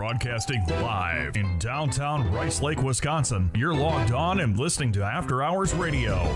Broadcasting live in downtown Rice Lake, Wisconsin. You're logged on and listening to After Hours Radio.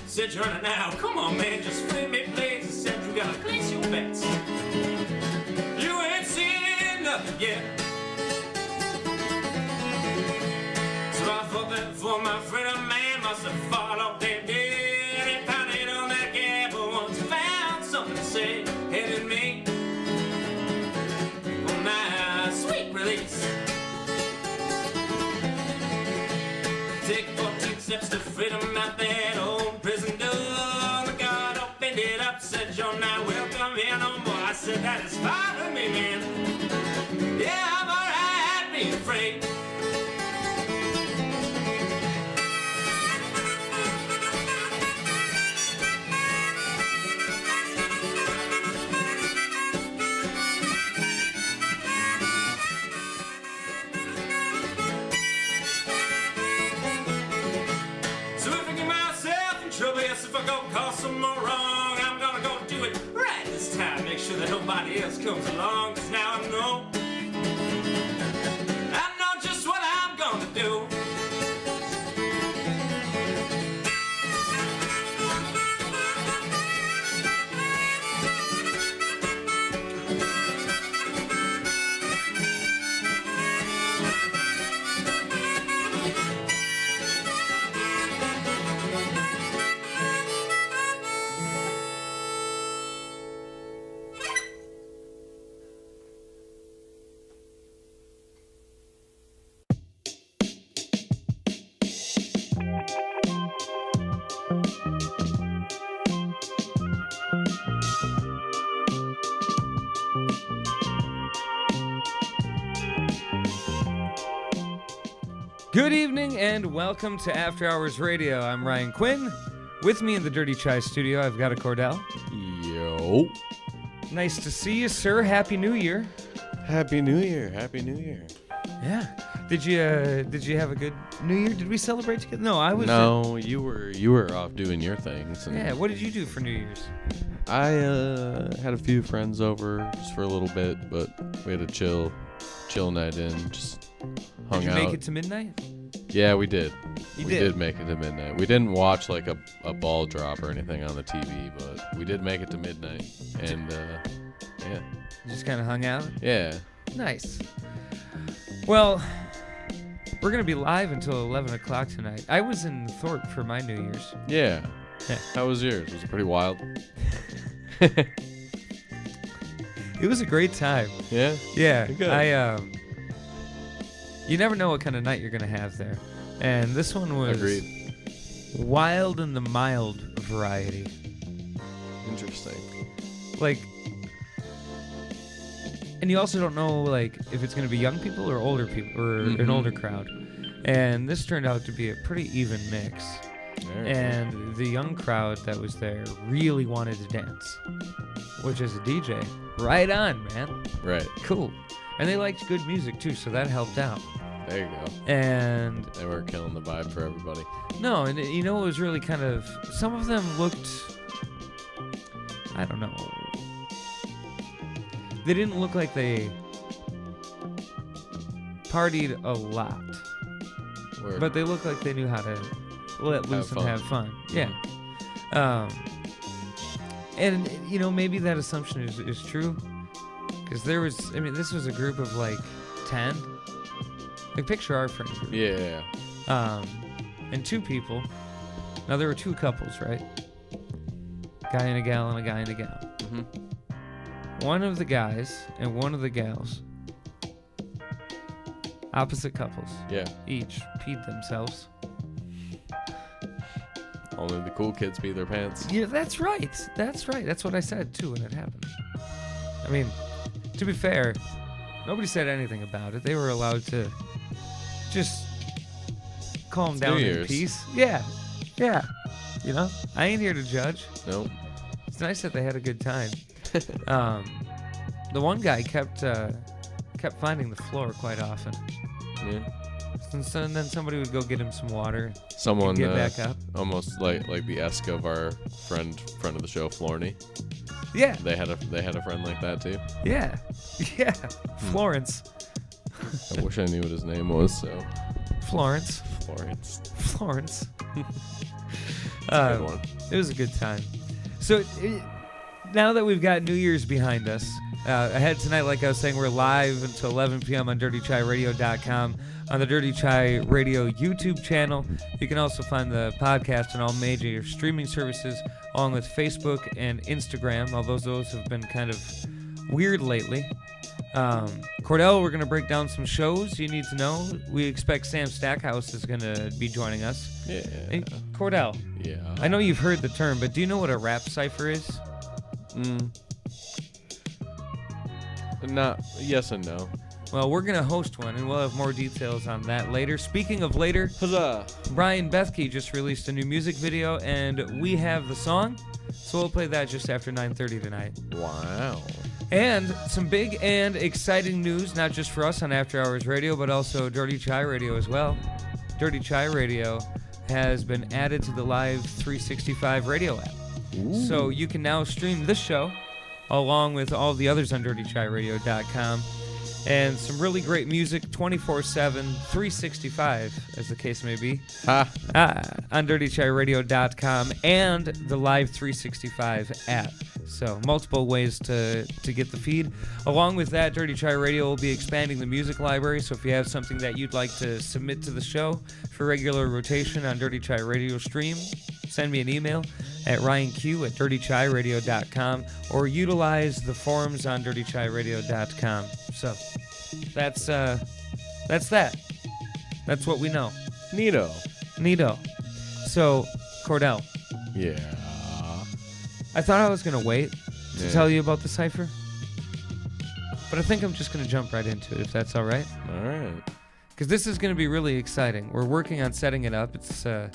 Said you're running now. Come on, man, just free me, please. I said you gotta place your bets. You ain't seen nothing yet. So I thought that for my friend a man must have fallen off their dead. He pounded on that gavel once found something to say. Headed me for my sweet release. Take 14 steps to freedom out that old prison door. The guard opened it up, said you're not welcome here no more. I said that is fine with me, man. Yeah, I'm alright being afraid. If I go cause some more wrong, I'm gonna go do it right this time. Make sure that nobody else comes along, cause now I know just what I'm gonna do. Good evening and welcome to After Hours Radio. I'm Ryan Quinn. With me in the Dirty Chai studio, I've got a Kordell. Yo. Nice to see you, sir. Happy New Year. Happy New Year. Happy New Year. Yeah. Did you have a good New Year? Did we celebrate together? No, I was. No, you were off doing your things. And yeah. What did you do for New Year's? I had a few friends over just for a little bit, but we had a chill night in. Just hung out. Did you make it to midnight? Yeah, we did. We did make it to midnight. We didn't watch like a ball drop or anything on the TV, but we did make it to midnight. And yeah. You just kind of hung out? Yeah. Nice. Well, we're going to be live until 11 o'clock tonight. I was in Thorpe for my New Year's. Yeah. How was yours? Was it pretty wild? It was a great time. Yeah? Yeah. Good. You never know what kind of night you're going to have there. And this one was Agreed. Wild in the mild variety. Interesting. Like, and you also don't know, like, if it's going to be young people or older people or an older crowd. And this turned out to be a pretty even mix. And the young crowd that was there really wanted to dance, which is a DJ. Right on, man. Right. Cool. And they liked good music, too, so that helped out. There you go. And they were killing the vibe for everybody. No, and you know, it was really kind of, some of them looked, I don't know. They didn't look like they partied a lot. Word. But they looked like they knew how to let loose and have fun. Yeah. And, you know, maybe that assumption is true. Because there was, I mean, this was a group of like 10. Like, picture our friend group. Yeah. And 2 people. Now, there were 2 couples, right? Guy and a gal and a guy and a gal. Mm-hmm. One of the guys and one of the gals, opposite couples. Yeah. Each peed themselves. Only the cool kids pee their pants. Yeah, that's right. That's right. That's what I said, too, when it happened. I mean, to be fair, nobody said anything about it. They were allowed to just calm down in peace. Yeah. Yeah. You know? I ain't here to judge. Nope. It's nice that they had a good time. The one guy kept finding the floor quite often. Yeah. And then somebody would go get him some water. Someone get back up. Almost like the Esk of our friend of the show, Florney. Yeah. They had a friend like that too. Yeah. Yeah. Florence. I wish I knew what his name was. So. Florence. Florence. Good one. It was a good time. So now that we've got New Year's behind us, ahead tonight, like I was saying, we're live until 11 p.m. on DirtyChaiRadio.com, on the Dirty Chai Radio YouTube channel. You can also find the podcast on all major streaming services, along with Facebook and Instagram, although those have been kind of weird lately. Kordell, we're going to break down some shows you need to know. We expect Sam Stackhouse is going to be joining us. Yeah. And Kordell. Yeah. I know you've heard the term, but do you know what a rap cipher is? Yes and no. Well, we're going to host one, and we'll have more details on that later. Speaking of later, huzzah! Brian Bethke just released a new music video, and we have the song, so we'll play that just after 9:30 tonight. Wow. And some big and exciting news, not just for us on After Hours Radio, but also Dirty Chai Radio as well. Dirty Chai Radio has been added to the Live 365 radio app. Ooh. So you can now stream this show along with all the others on DirtyChaiRadio.com. And some really great music 24/7, 365, as the case may be, on DirtyChaiRadio.com and the Live 365 app. So multiple ways to get the feed. Along with that, Dirty Chai Radio will be expanding the music library. So if you have something that you'd like to submit to the show for regular rotation on Dirty Chai Radio stream, send me an email at ryanq@dirtychairadio.com or utilize the forums on dirtychairadio.com. So that's that. That's what we know. Neato. So, Kordell. Yeah. I thought I was going to wait to tell you about the cipher, but I think I'm just going to jump right into it, if that's all right. All right. Because this is going to be really exciting. We're working on setting it up. It's I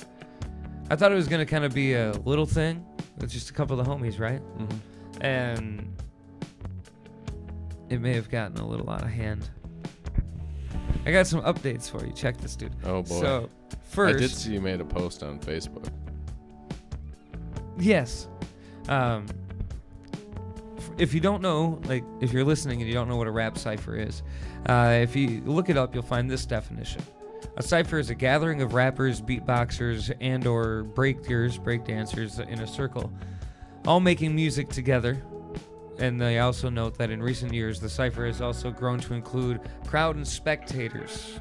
thought it was going to kind of be a little thing with just a couple of the homies, right? Mm-hmm. And it may have gotten a little out of hand. I got some updates for you. Check this, dude. Oh, boy. So, first... I did see you made a post on Facebook. Yes. If you don't know, like, if you're listening and you don't know what a rap cipher is, if you look it up, you'll find this definition. A cipher is a gathering of rappers, beatboxers, and or breakdancers in a circle, all making music together. And they also note that in recent years, the cipher has also grown to include crowd and spectators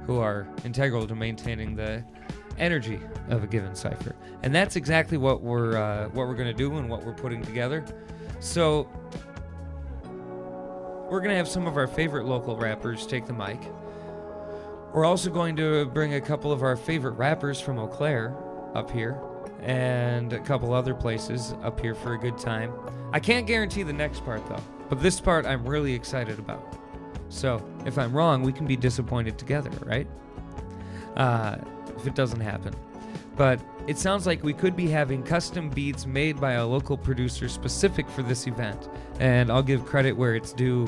who are integral to maintaining the energy of a given cipher. And that's exactly what we're going to do and what we're putting together. So we're going to have some of our favorite local rappers take the mic. We're also going to bring a couple of our favorite rappers from Eau Claire up here and a couple other places up here for a good time. I can't guarantee the next part, though, but this part I'm really excited about. So if I'm wrong, we can be disappointed together, right? If it doesn't happen. But it sounds like we could be having custom beats made by a local producer specific for this event. And I'll give credit where it's due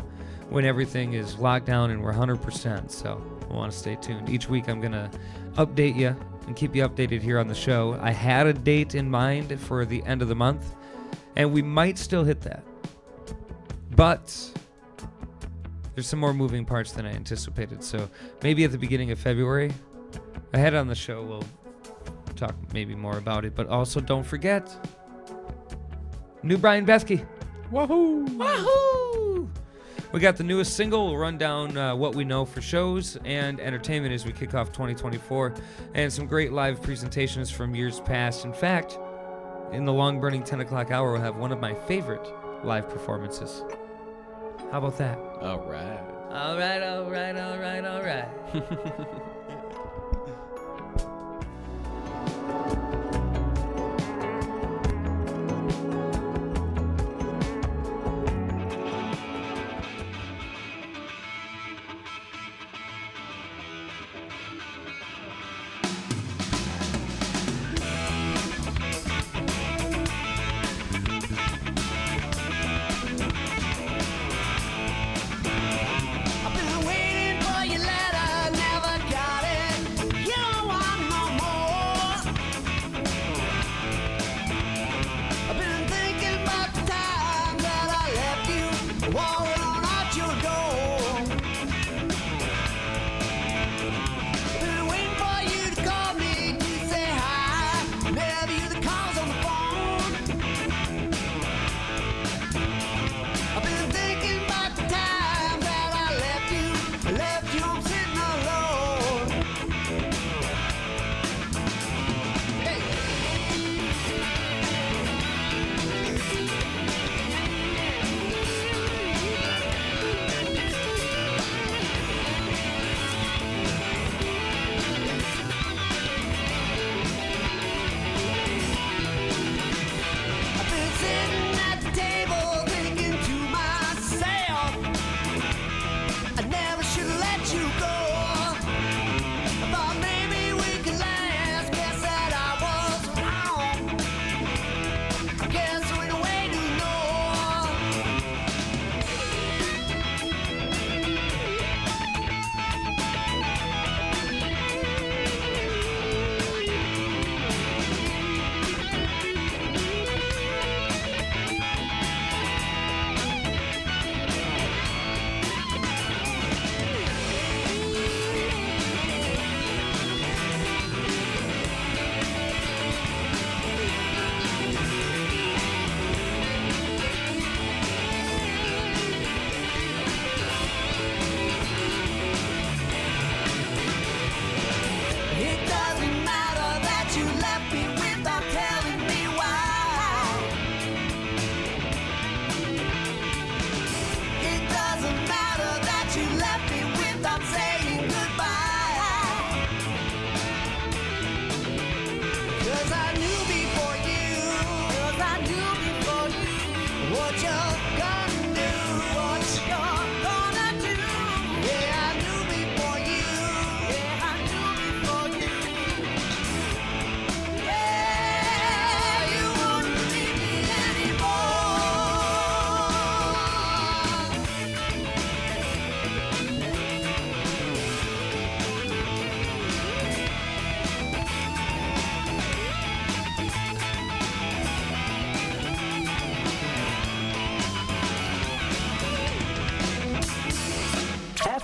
when everything is locked down and we're 100%. So I want to stay tuned. Each week I'm going to update you and keep you updated here on the show. I had a date in mind for the end of the month, and we might still hit that. But there's some more moving parts than I anticipated. So maybe at the beginning of February, ahead on the show, we'll talk maybe more about it. But also don't forget, new Brian Bethke. Wahoo! Wahoo! We got the newest single. We'll run down what we know for shows and entertainment as we kick off 2024, and some great live presentations from years past. In fact, in the long-burning 10 o'clock hour, we'll have one of my favorite live performances. How about that? All right. All right, all right, all right, all right.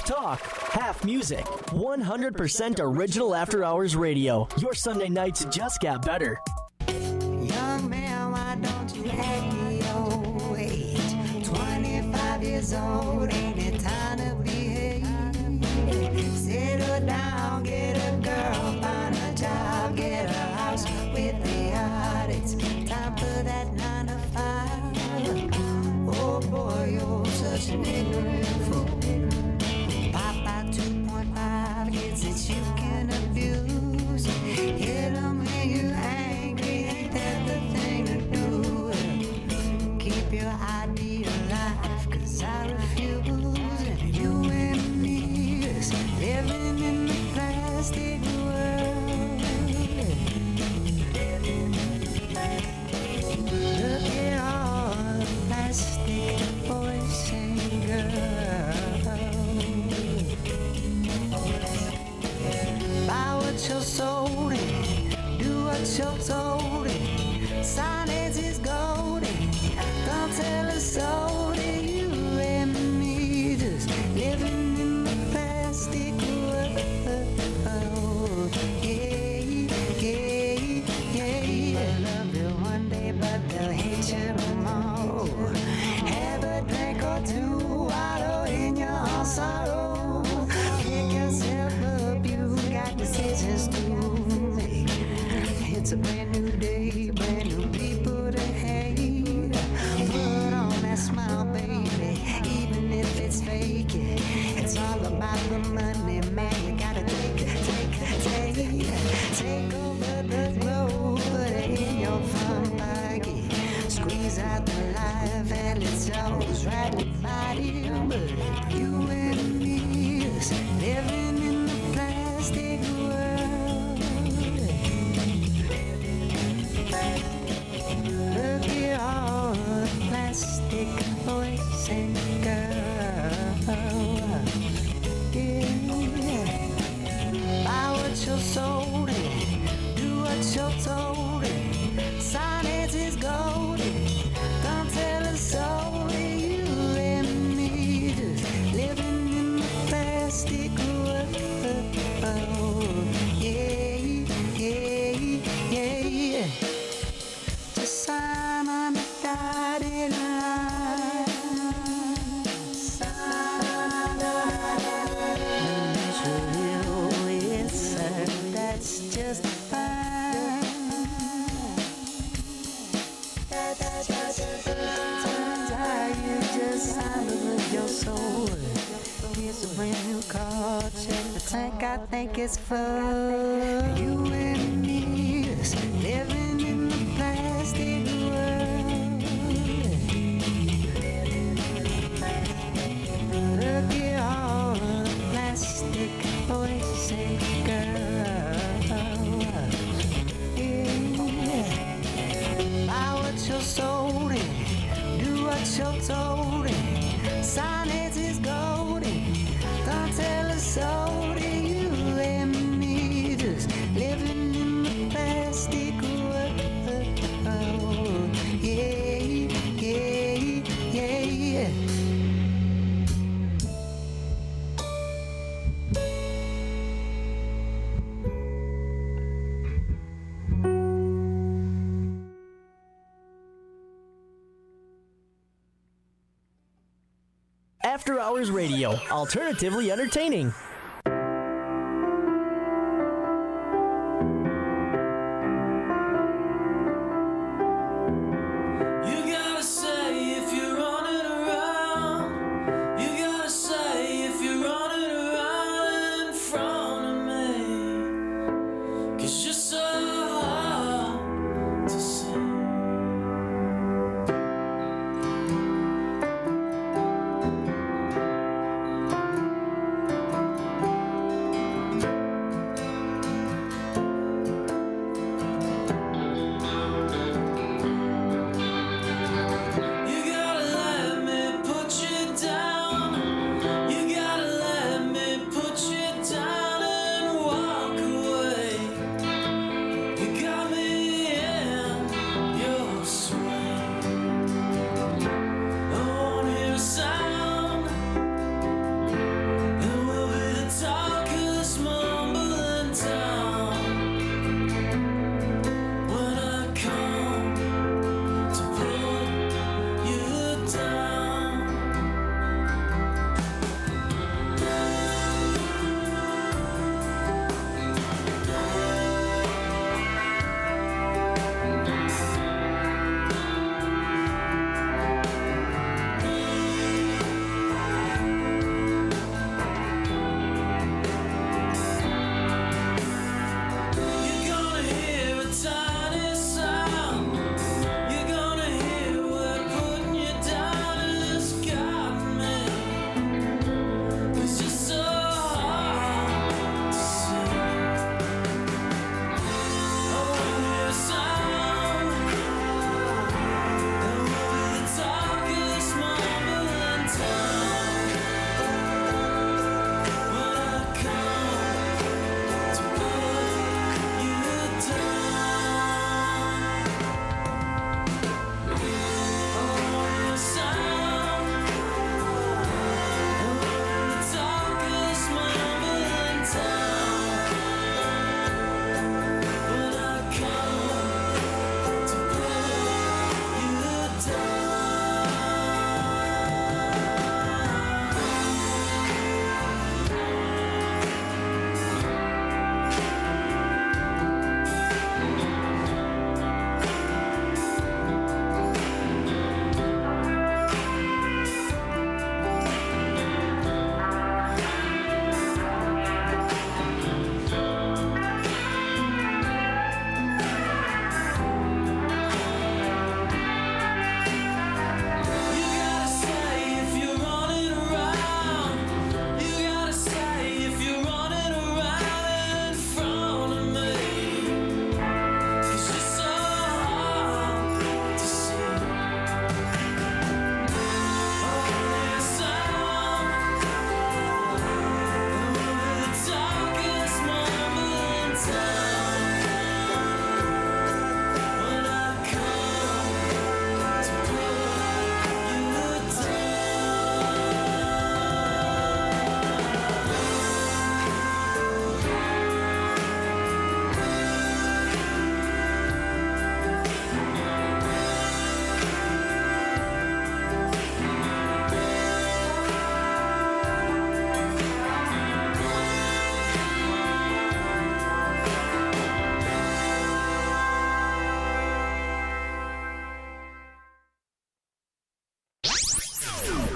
Talk, half music, 100% original After Hours radio. Your Sunday nights just got better. Young man, why don't you act your age? 25 years old, ain't it time to behave? Settle down, get a girl, find a job, get a house with the yard. It's time for that 9 to 5. Oh boy, you're such an ignorant fool. Papa 2.5 kids that you can abuse. Hit 'em when you're angry, ain't that the thing to do? Keep your ID alive, 'cause I refuse. what you're sold in, do what you're told in. Silence is golden. Don't tell a soul that you and me just living in the plastic world. They'll love you one day, but they'll hate you tomorrow. Have a drink or two, wallow in your own sorrow. Pick yourself up, you got decisions to make. It's a brand new day, brand new people to hate. Put on that smile, baby, even if it's fake. It's all about the money, man. You gotta take over the globe, put it in your front pocket. Squeeze out the life and it's always right about you. But you and me is living in the plastic world. Look at all the plastic boys and girls. Yeah. Buy what you're sold in, do what you're told in. Silence is golden. Don't tell a soul that you and me just living in the plastic world. Yeah. Just sign on the dotted line. That's just fine. Turns out you just signed with your soul. Here's a brand new car, check the tank, I think it's full. You and me is living in the plastic world. Look at all the plastic boys and girls. Yeah. Buy what you're sold in, do what you're told in. Silence is golden. Don't tell a soul that you and me just living in the plastic world. Yeah. After Hours Radio, alternatively entertaining. You gotta say if you're running around. You gotta say if you're running around in front of me. 'Cause you're so hard. 'Cause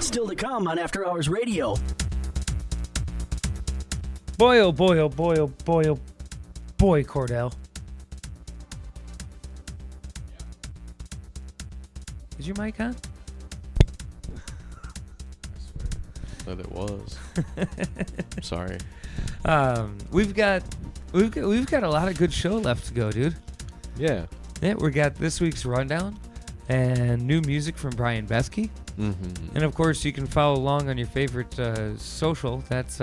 Still to come on After Hours Radio. Boy, oh boy, oh boy, oh boy, oh boy, Kordell. Is your mic on? That it was. Sorry. We've got a lot of good show left to go, dude. Yeah. Yeah, we got this week's rundown and new music from Brian Besky. Mm-hmm. And of course, you can follow along on your favorite social. That's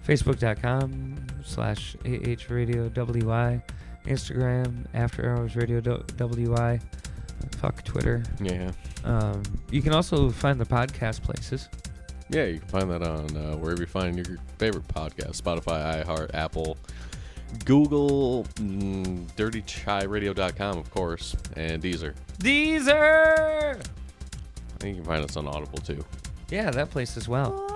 Facebook.com/AHRadioWY, Instagram After Hours Radio WY. Fuck Twitter. Yeah. You can also find the podcast places. Yeah, you can find that on wherever you find your favorite podcast: Spotify, iHeart, Apple, Google, DirtyChaiRadio.com, of course, and Deezer. Deezer! I think you can find us on Audible too. Yeah, that place as well.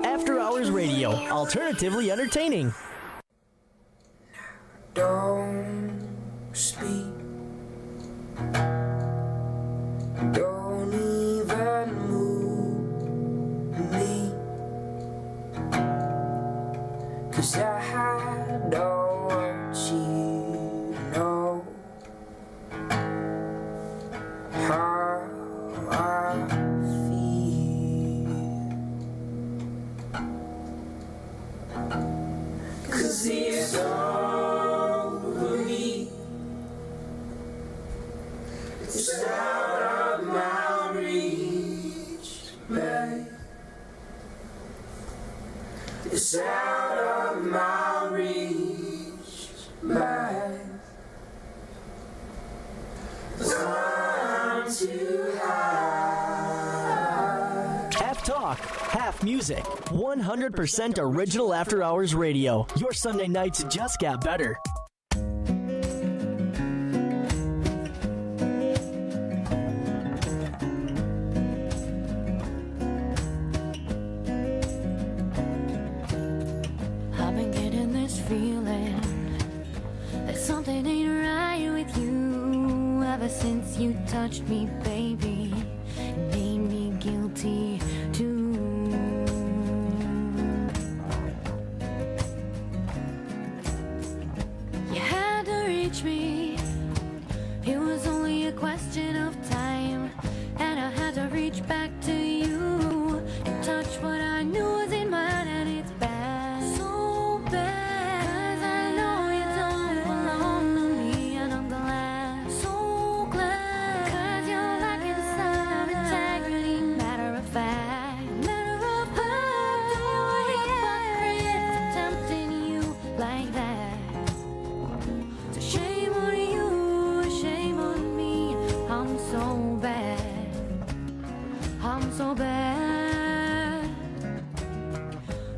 After Hours Radio, alternatively entertaining. It's out of my reach, my climb too high. Half talk, half music. 100% original After Hours Radio. Your Sunday nights just got better. I've been getting this feeling that something ain't right with you. Ever since you touched me, baby, it made me guilty too. You had to reach me. It was only a question of time, and I had to reach back to you and touch what I knew was in mine, and it's bad, so bad. 'Cause I know you don't belong to me, and I'm glad, so glad. 'Cause you're lacking some integrity, matter of fact, matter of fact. You're a hypocrite for tempting you like that. So shame on you, shame on me. I'm so bad, I'm so bad.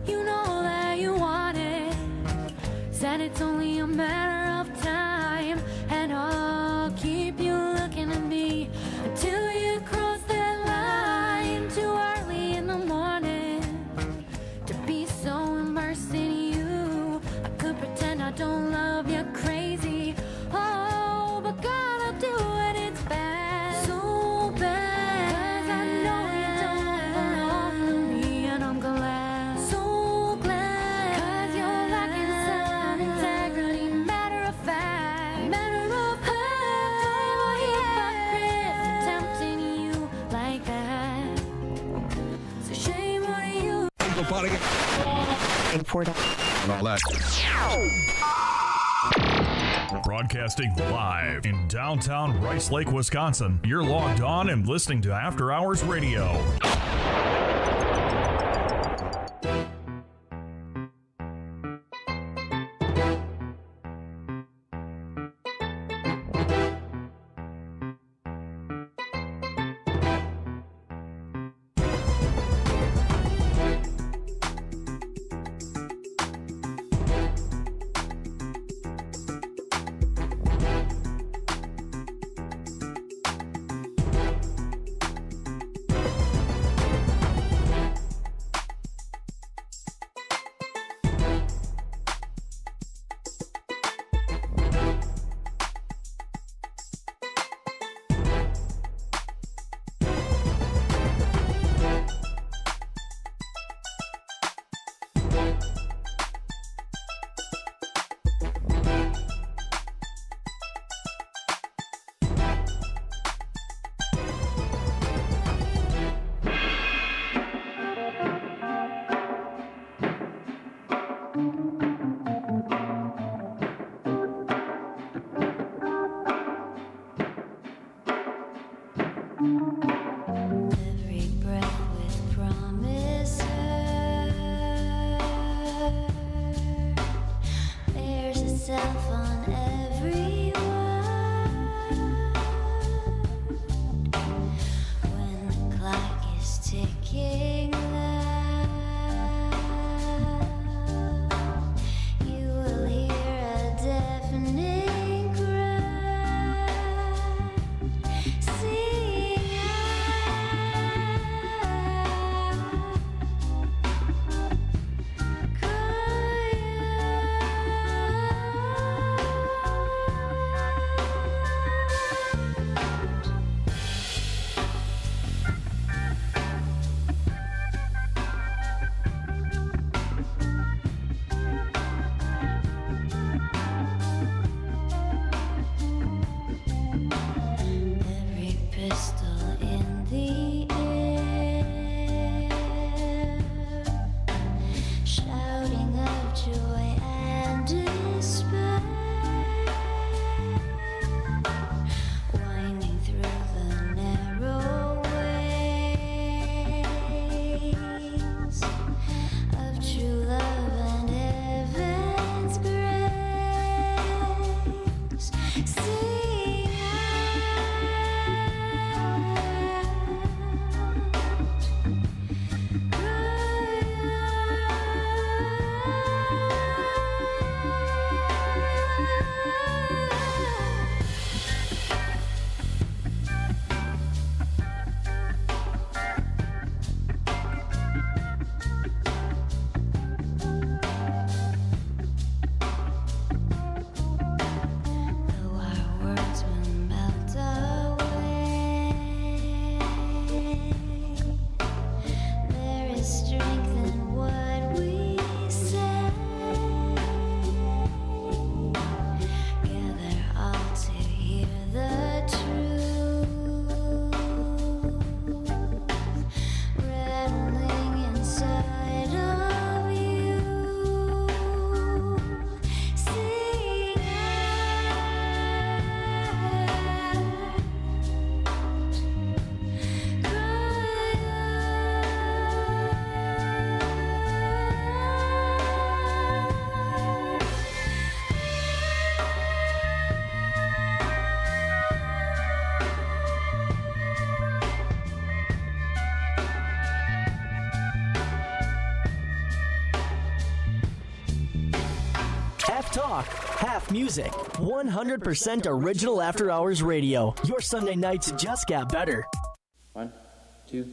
You know that you want it, said it's only a matter of time, and I'll keep you looking at me until you cross that line too early in the morning to be so immersed in you. I could pretend I don't love you crazy, oh, but gotta do it, it's bad, so bad. 'Cause I know you don't belong to me, and I'm glad, so glad. 'Cause you're lacking some integrity, matter of fact, matter of fact. You're a hypocrite for tempting you like that. So shame on you. Broadcasting live in downtown Rice Lake, Wisconsin. You're logged on and listening to After Hours Radio. talk, half music, 100% original After Hours Radio. Your Sunday nights just got better. 1, 2,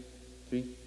3.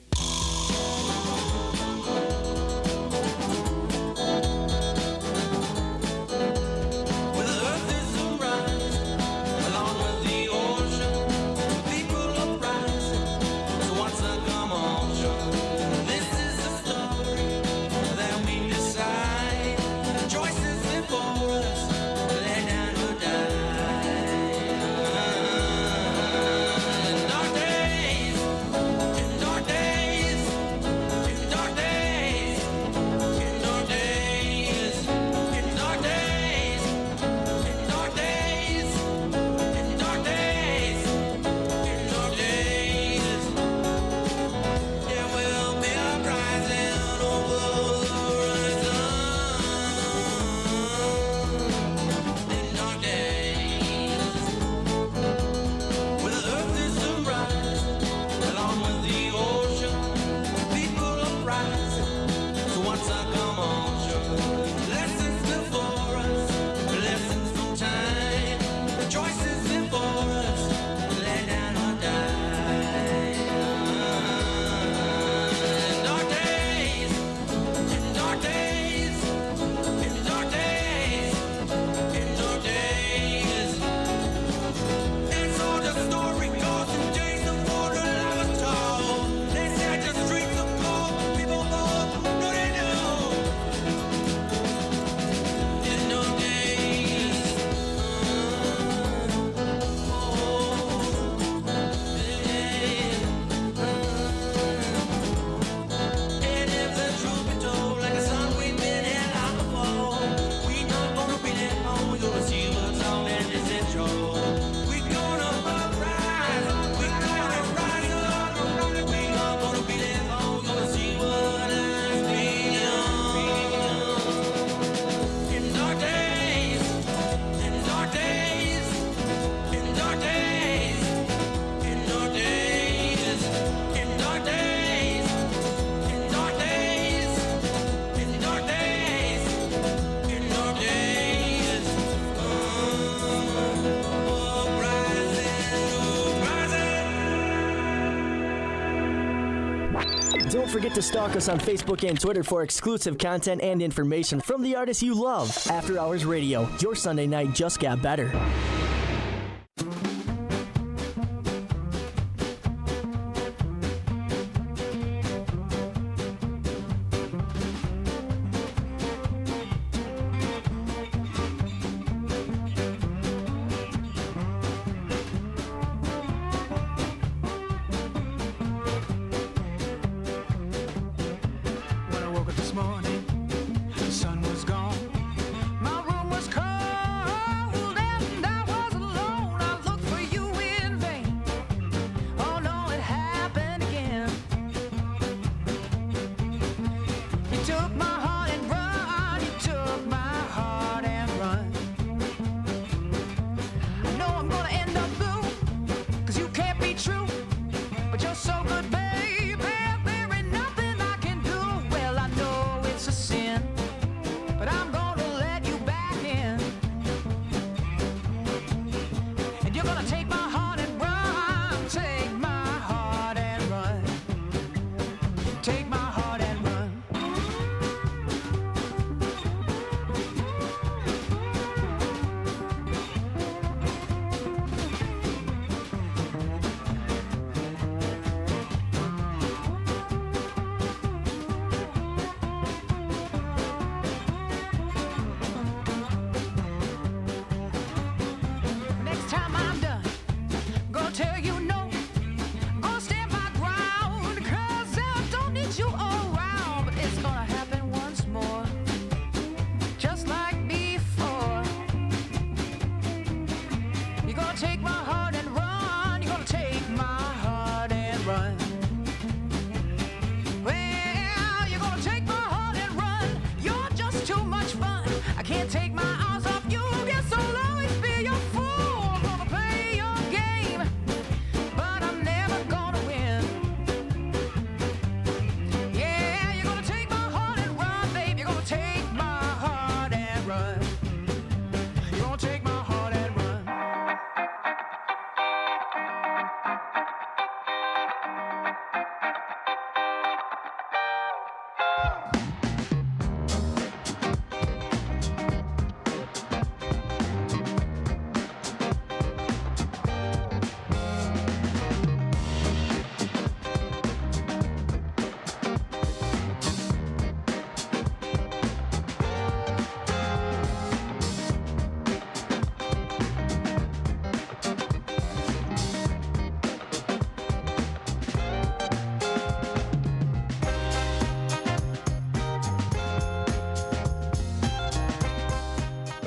Don't forget to stalk us on Facebook and Twitter for exclusive content and information from the artists you love. After Hours Radio, your Sunday night just got better. Sun was gone. My room was cold and I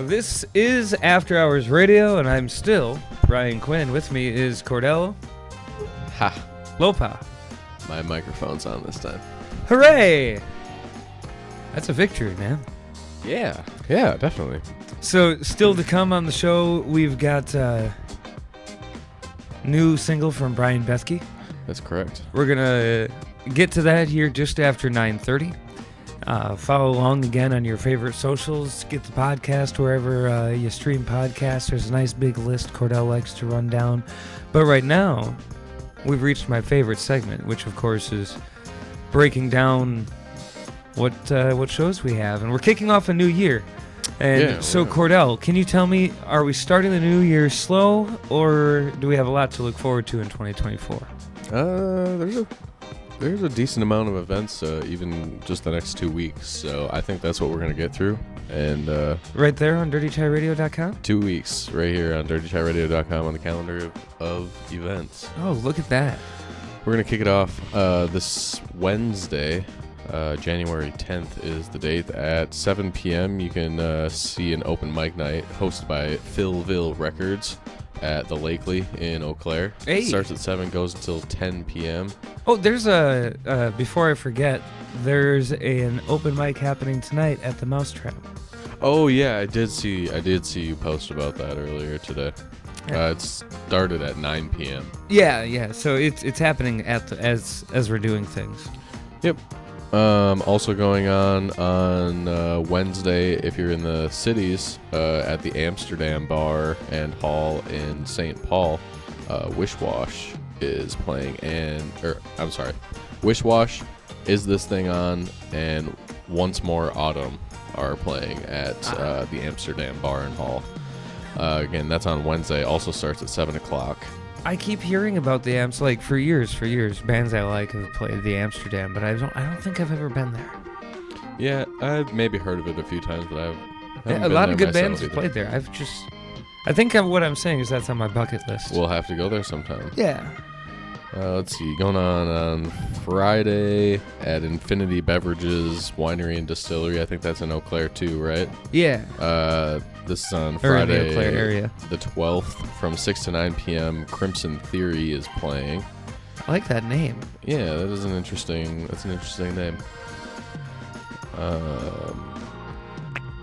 This is After Hours Radio, and I'm still Brian Quinn. With me is Kordell. Ha! Lopau. My microphone's on this time. Hooray! That's a victory, man. Yeah, definitely. So, still to come on the show, we've got new single from Brian Bethke. That's correct. We're going to get to that here just after 9:30. Follow along again on your favorite socials. Get the podcast wherever you stream podcasts. There's a nice big list Kordell likes to run down. But right now, we've reached my favorite segment, which of course is breaking down what shows we have. And we're kicking off a new year. And Kordell, can you tell me, are we starting the new year slow, or do we have a lot to look forward to in 2024? There's a decent amount of events, even just the next 2 weeks. So I think that's what we're going to get through. And right there on dirtychairadio.com? 2 weeks right here on dirtychairadio.com on the calendar of events. Oh, look at that. We're going to kick it off this Wednesday. January 10th is the date. At 7 p.m. you can see an open mic night hosted by Philville Records at the Lakely in Eau Claire. Hey. Starts at 7, goes until 10 p.m. Oh, there's before I forget, there's an open mic happening tonight at the Mousetrap. Oh yeah, I did see you post about that earlier today. Yeah. It started at 9 p.m. Yeah. So it's happening as we're doing things. Yep. Also going on Wednesday, if you're in the cities, at the Amsterdam Bar and Hall in St. Paul, Wishwash is playing, Wishwash, Is This Thing On, and Once More Autumn are playing at the Amsterdam Bar and Hall. Again, that's on Wednesday. Also starts at 7 o'clock. I keep hearing about the Amps, like for years. Bands I like have played the Amsterdam, but I don't think I've ever been there. Yeah, I've maybe heard of it a few times, but I haven't been a lot of there good bands have myself either. played there. I think what I'm saying is that's on my bucket list. We'll have to go there sometime. Yeah. Let's see, going on Friday at Infinity Beverages Winery and Distillery. I think that's in Eau Claire too, right? Yeah. This is on Or in the Friday, Eau Claire area. the 12th, from 6 to 9 p.m. Crimson Theory is playing. I like that name. Yeah, that's an interesting name.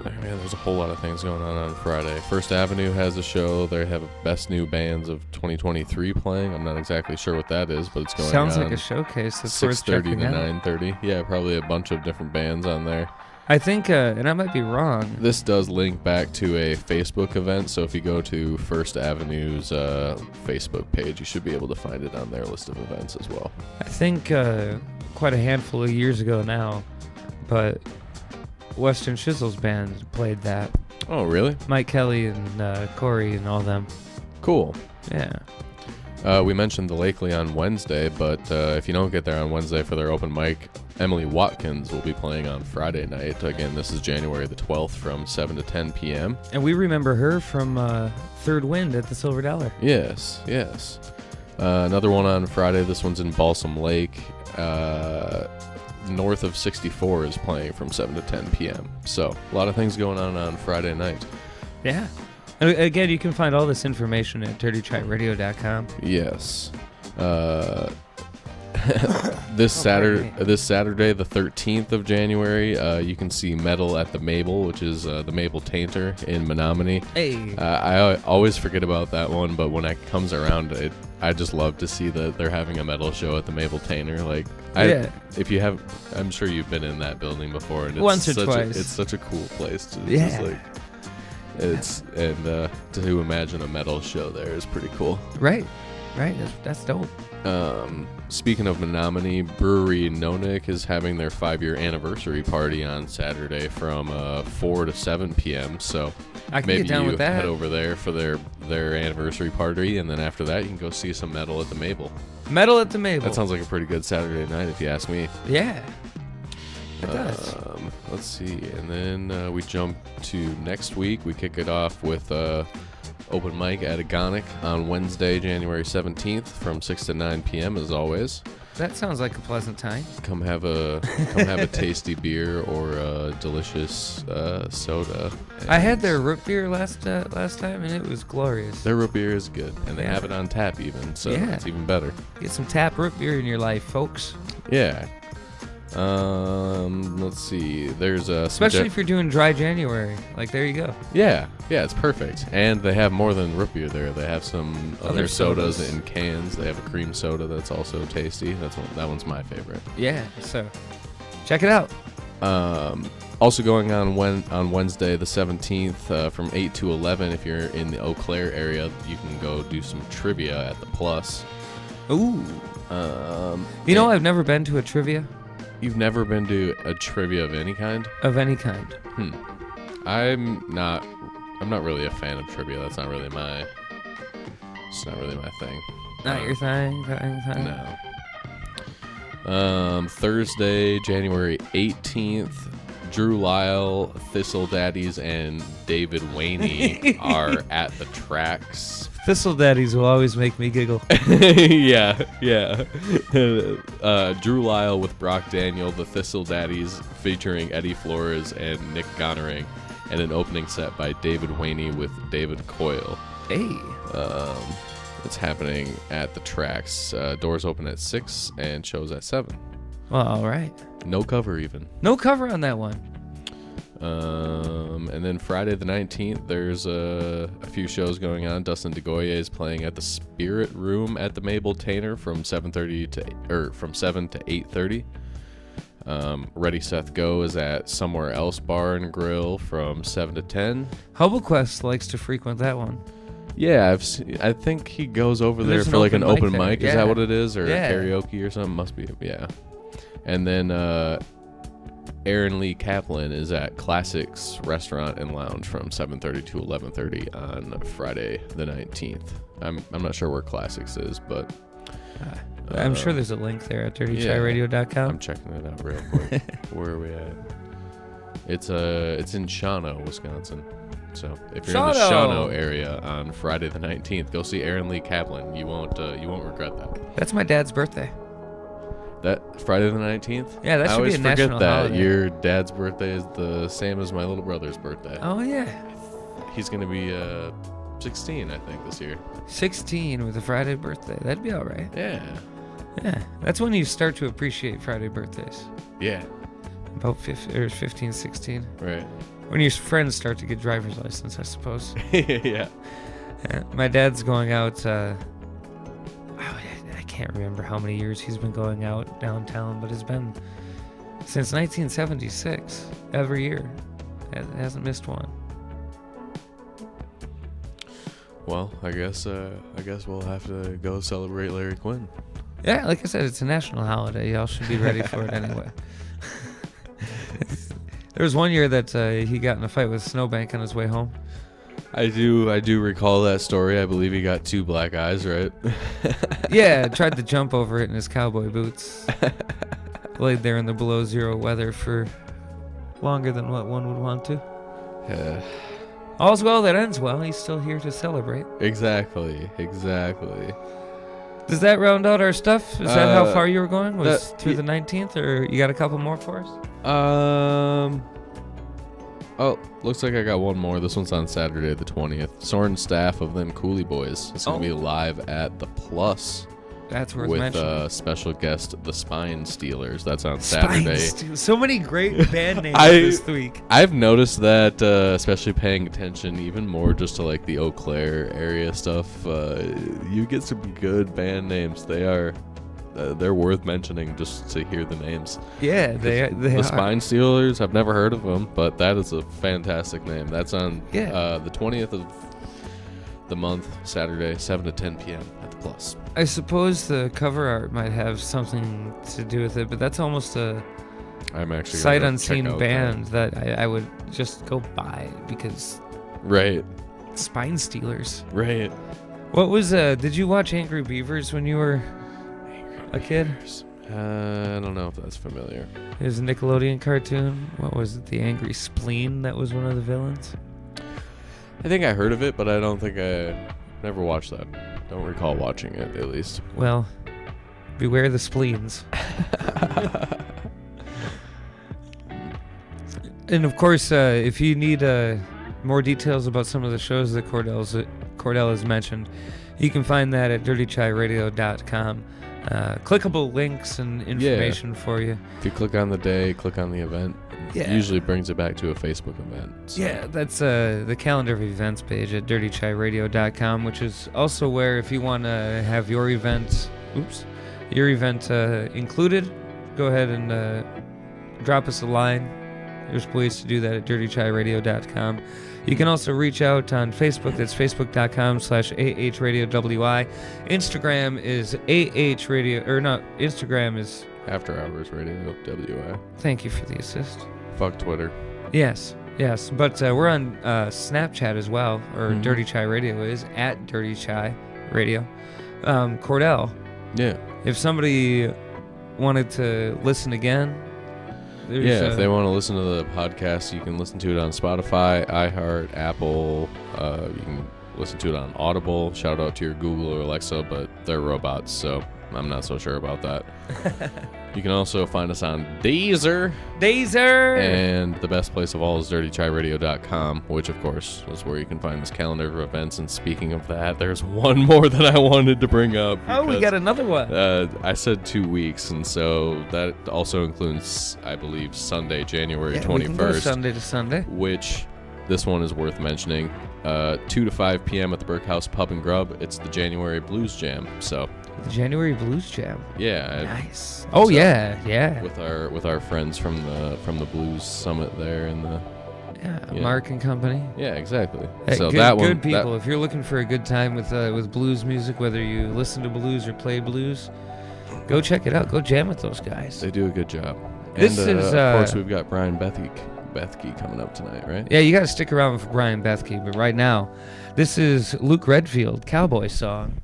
Man, there's a whole lot of things going on Friday. First Avenue has a show. They have Best New Bands of 2023 playing. I'm not exactly sure what that is, but it's going Sounds on. like a showcase that's worth 6:30 checking to out. 9:30. Yeah, probably a bunch of different bands on there. I think, and I might be wrong. This does link back to a Facebook event, so if you go to First Avenue's Facebook page, you should be able to find it on their list of events as well. I think quite a handful of years ago now, but Weston Shizzle's band played that. Oh, really? Mike Kelly and Corey and all them. Cool. Yeah. We mentioned the Lakely on Wednesday, but if you don't get there on Wednesday for their open mic, Emily Watkins will be playing on Friday night. Again, this is January the 12th from 7 to 10 p.m. And we remember her from Third Wind at the Silver Dollar. Yes. Another one on Friday. This one's in Balsam Lake. North of 64 is playing from 7 to 10 p.m. So, a lot of things going on Friday night. Yeah. And again, you can find all this information at dirtychairadio.com. Yes. This Saturday, the 13th of January, you can see Metal at the Mabel, which is the Mabel Tainter in Menominee. Hey. I always forget about that one, but when it comes around, I just love to see that they're having a metal show at the Mabel Tainter. Like, if you have, I'm sure you've been in that building before, and it's once or twice. It's such a cool place to Yeah. just to imagine a metal show there is pretty cool. Right. That's dope. speaking of Menominee, Brewery Nonik is having their 5-year anniversary party on Saturday from 4 to 7 p.m. So I can maybe get down you with that. head over there for their anniversry party, and then after that you can go see some metal at the Mabel. Metal at the Mabel. That sounds like a pretty good Saturday night if you ask me. Yeah. It does. Let's see, and then we jump to next week. We kick it off with open mic at Agonic on Wednesday, January 17th from 6 to 9 p.m. as always. That sounds like a pleasant time. Come have a tasty beer or a delicious soda. I had their root beer last time, and it was glorious. Their root beer is good, and they have it on tap even, so it's even better. Get some tap root beer in your life, folks. Yeah. Let's see. There's a especially if you're doing dry January. Like, there you go. Yeah, it's perfect. And they have more than root beer there. They have some other sodas in cans. They have a cream soda that's also tasty. That one's my favorite. Yeah, so check it out. Also going on Wednesday the 17th from 8 to 11. If you're in the Eau Claire area, you can go do some trivia at the Plus. Ooh. I've never been to a trivia. You've never been to a trivia of any kind? Of any kind. I'm not really a fan of trivia. It's not really my thing. Not your thing? No. Thursday, January 18th, Drew Lyle, Thistle Daddies, and David Waney are at the tracks. Thistle Daddies will always make me giggle. yeah. Drew Lyle with Brock Daniel, the Thistle Daddies featuring Eddie Flores and Nick Gonnering, and an opening set by David Waney with David Coyle. Hey. It's happening at the tracks. Doors open at 6 and shows at 7. Well, all right. No cover even. No cover on that one. And then Friday the 19th, there's a few shows going on. Dustin DeGoya is playing at the Spirit Room at the Mabel Tainer from 7 to 8:30. Ready Seth Go is at Somewhere Else Bar and Grill from 7 to 10. Hubble Quest likes to frequent that one. Yeah, I think he goes over there for like an open mic. Yeah. Is that what it is, or karaoke or something? Must be, yeah. And then Aaron Lee Kaplan is at Classics Restaurant and Lounge from 7:30 to 11:30 on Friday the 19th. I'm not sure where Classics is, but I'm sure there's a link there at dirtychyradio.com. I'm checking it out real quick. Where are we at? It's in Shawano, Wisconsin. So if you're in the Shawano area on Friday the 19th, go see Aaron Lee Kaplan. You won't regret that. That's my dad's birthday. That Friday the 19th? Yeah, that should be a national that holiday. Your dad's birthday is the same as my little brother's birthday. Oh, yeah. He's going to be 16, I think, this year. 16 with a Friday birthday. That'd be all right. Yeah. Yeah. That's when you start to appreciate Friday birthdays. Yeah. About 15, 16. Right. When your friends start to get driver's license, I suppose. Yeah. My dad's going out... I can't remember how many years he's been going out downtown, but it's been since 1976 every year. It hasn't missed one. Well, I guess we'll have to go celebrate Larry Quinn. Yeah, like I said, it's a national holiday. Y'all should be ready for it anyway. There was one year that he got in a fight with Snowbank on his way home. I do recall that story. I believe he got 2 black eyes, right? Yeah, tried to jump over it in his cowboy boots. Laid there in the below zero weather for longer than what one would want to. Yeah. All's well that ends well. He's still here to celebrate. Exactly. Does that round out our stuff? Is that how far you were going? Was through the 19th, or you got a couple more for us? Oh, looks like I got one more. This one's on Saturday the 20th. Soren Staff of them Cooley Boys is going to be live at the Plus. That's worth with mentioning. Special guest, the Spine Stealers. That's on Saturday. So many great band names this week. I've noticed that, especially paying attention even more just to like the Eau Claire area stuff. You get some good band names. They're worth mentioning just to hear the names. Yeah, they are. The Spine Stealers, I've never heard of them, but that is a fantastic name. That's on the 20th of the month, Saturday, 7 to 10 p.m. at the Plus. I suppose the cover art might have something to do with it, but that's almost a I'm actually sight gonna unseen check out band that I would just go buy because Right. Spine Stealers. Right. What was did you watch Angry Beavers when you were a kid? I don't know if that's familiar. It was a Nickelodeon cartoon. What was it? The Angry Spleen that was one of the villains? I think I heard of it, but I don't think I never watched that. Don't recall watching it, at least. Well, beware the spleens. And of course, if you need more details about some of the shows that Kordell has mentioned, you can find that at dirtychiradio.com. Clickable links and information for you. If you click on the day, click on the event, it usually brings it back to a Facebook event. So. Yeah, that's the calendar of events page at dirtychiradio.com, which is also where if you want to have your event included, go ahead and drop us a line. There's ways to do that at dirtychiradio.com. You can also reach out on Facebook. That's facebook.com/AHRadioWI. Instagram is Instagram is After Hours Radio WI. Thank you for the assist. Fuck Twitter. Yes. But we're on Snapchat as well, or Dirty Chai Radio is at Dirty Chai Radio. Kordell. Yeah. If somebody wanted to listen again, if they want to listen to the podcast, you can listen to it on Spotify, iHeart, Apple. You can listen to it on Audible. Shout out to your Google or Alexa, but they're robots, so I'm not so sure about that. You can also find us on Deezer. And the best place of all is dirtychiradio.com, which, of course, is where you can find this calendar of events. And speaking of that, there's one more that I wanted to bring up. Oh, we got another one. I said 2 weeks, and so that also includes, I believe, Sunday, January 21st. We can go Sunday to Sunday. Which, this one is worth mentioning. 2 to 5 p.m. at the Burke House Pub and Grub. It's the January Blues Jam. So the January Blues Jam. Yeah. Nice. Oh yeah. With our friends from the Blues Summit there in the Mark and company. Yeah, exactly. Hey, so good people. If you're looking for a good time with blues music, whether you listen to blues or play blues, go check it out. Go jam with those guys. They do a good job. This and, is of course we've got Brian Bethke coming up tonight, right? Yeah, you got to stick around for Brian Bethke, but right now, this is Luke Redfield, Cowboy Song.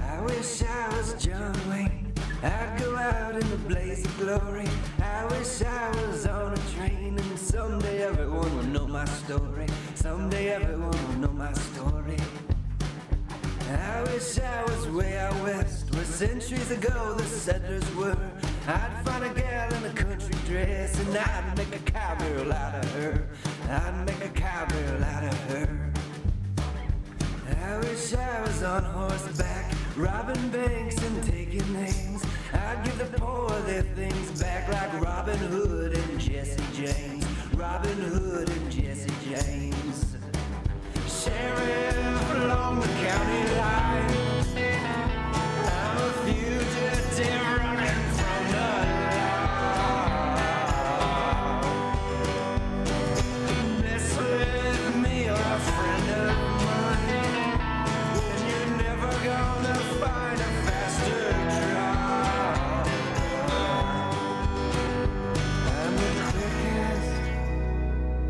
I wish I was John Wayne. I'd go out in the blaze of glory. I wish I was on a train, and someday everyone will know my story. Someday everyone will know my story. I wish I was way out west, where centuries ago the settlers were. I'd find a gal in a country dress, and I'd make a cowgirl out of her. I'd make a cowgirl out of her. I wish I was on horseback, robbing banks and taking names. I'd give the poor their things back like Robin Hood and Jesse James. Robin Hood and Jesse James. Sheriff along the county line, I'm a fugitive running from the law. Mess with me or a friend of mine, and you're never gonna find a faster draw. I'm the quickest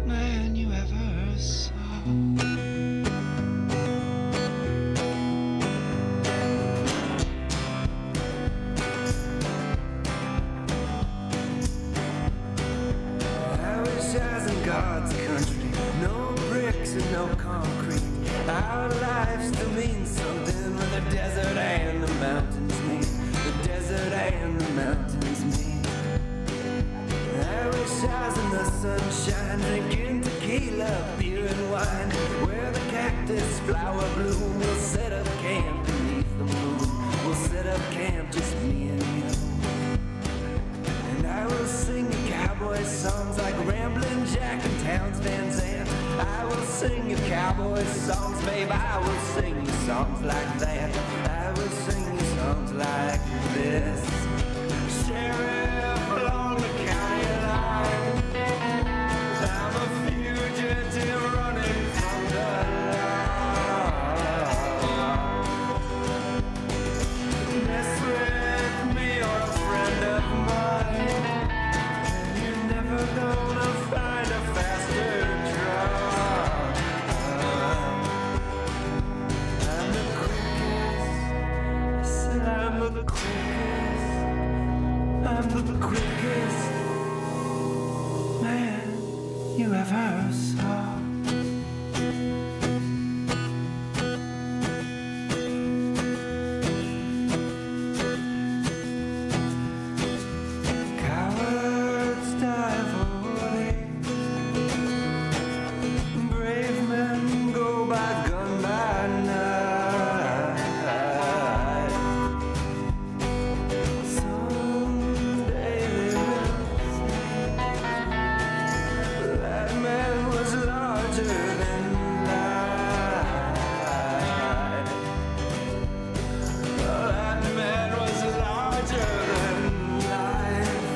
man you ever saw. I wish I was in God's country, no bricks and no concrete. Our lives still mean something when the desert and the mountains meet. The desert and the mountains meet. I wish I was in the sunshine, drinking tequila, beer and wine, where the cactus flower bloom. We'll set up camp beneath the moon. We'll set up camp, just me and you. And I will sing cowboy songs like Ramblin' Jack and Towns Van Zandt. I will cowboy songs, babe, I will sing you songs like that. I will sing you songs like this. Sheriff along the county line, I'm a fugitive running from the law. Mess with me, you're a friend of mine, and you're never gonna find a faster draw. I'm the quickest, I said I'm the quickest, I'm the quickest man you ever saw. Cowards die for holding, brave men go by gun by night. Someday they will say that man was larger than life. That man was larger than life.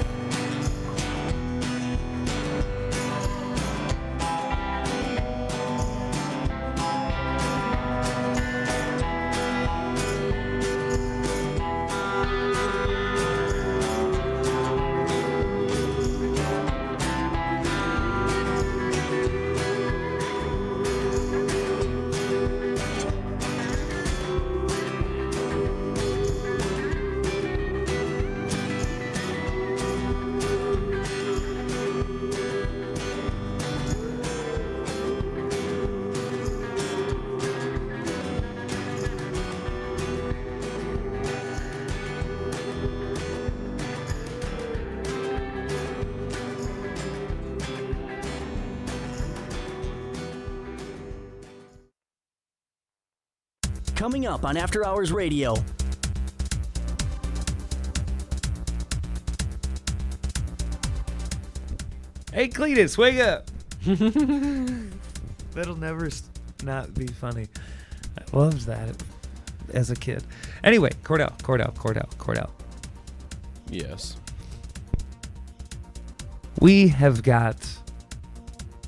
Coming up on After Hours Radio. Hey, Cletus, wake up! That'll never not be funny. I loved that as a kid. Anyway, Kordell. Yes. We have got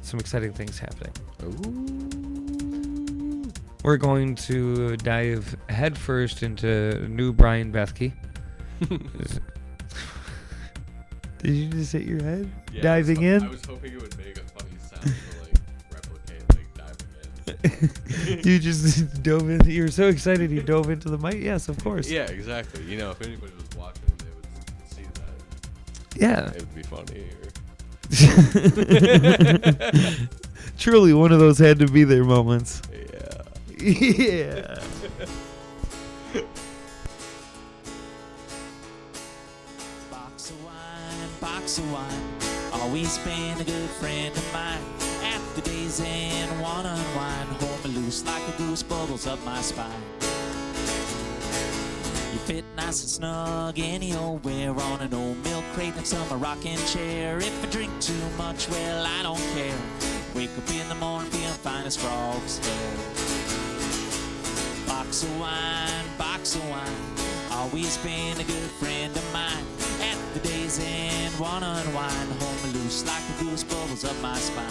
some exciting things happening. Ooh. We're going to dive headfirst into new Brian Bethke. Did you just hit your head? Yeah, diving I in? was hoping it would make a funny sound to like replicate like diving in. You just dove in. You were so excited you dove into the mic. Yes, of course. Yeah, exactly. You know, if anybody was watching, they would see that. Yeah. It would be funny. Truly, one of those had to be there moments. Yeah. Yeah. Box of wine, always been a good friend of mine. At the day's end, one unwind, hold me loose like a goose, bubbles up my spine. You fit nice and snug any old where, on an old milk crate next to my rocking chair. If I drink too much, well, I don't care. Wake up in the morning feeling fine as frog's hair. Box of wine, always been a good friend of mine. At the day's end, one unwind, hold me loose like a goose, bubbles up my spine.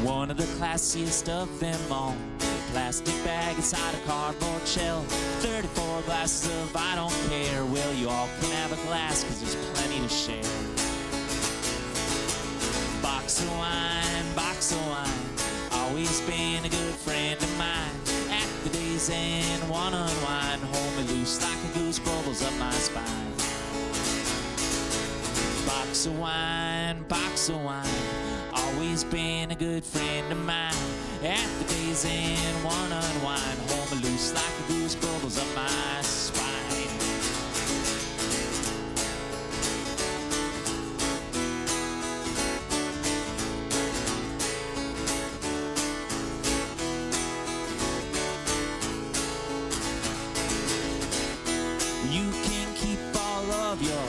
One of the classiest of them all. Plastic bag inside a cardboard shell. 34 glasses of I don't care. Well, you all can have a glass, cause there's plenty to share. Box of wine, always been a good friend of mine. At the day's end, one unwind, hold me loose like a goose, bubbles up my spine. Box of wine, always been a good friend of mine. At the day's end, one unwind, hold me loose like a goose, bubbles up my spine. Savior.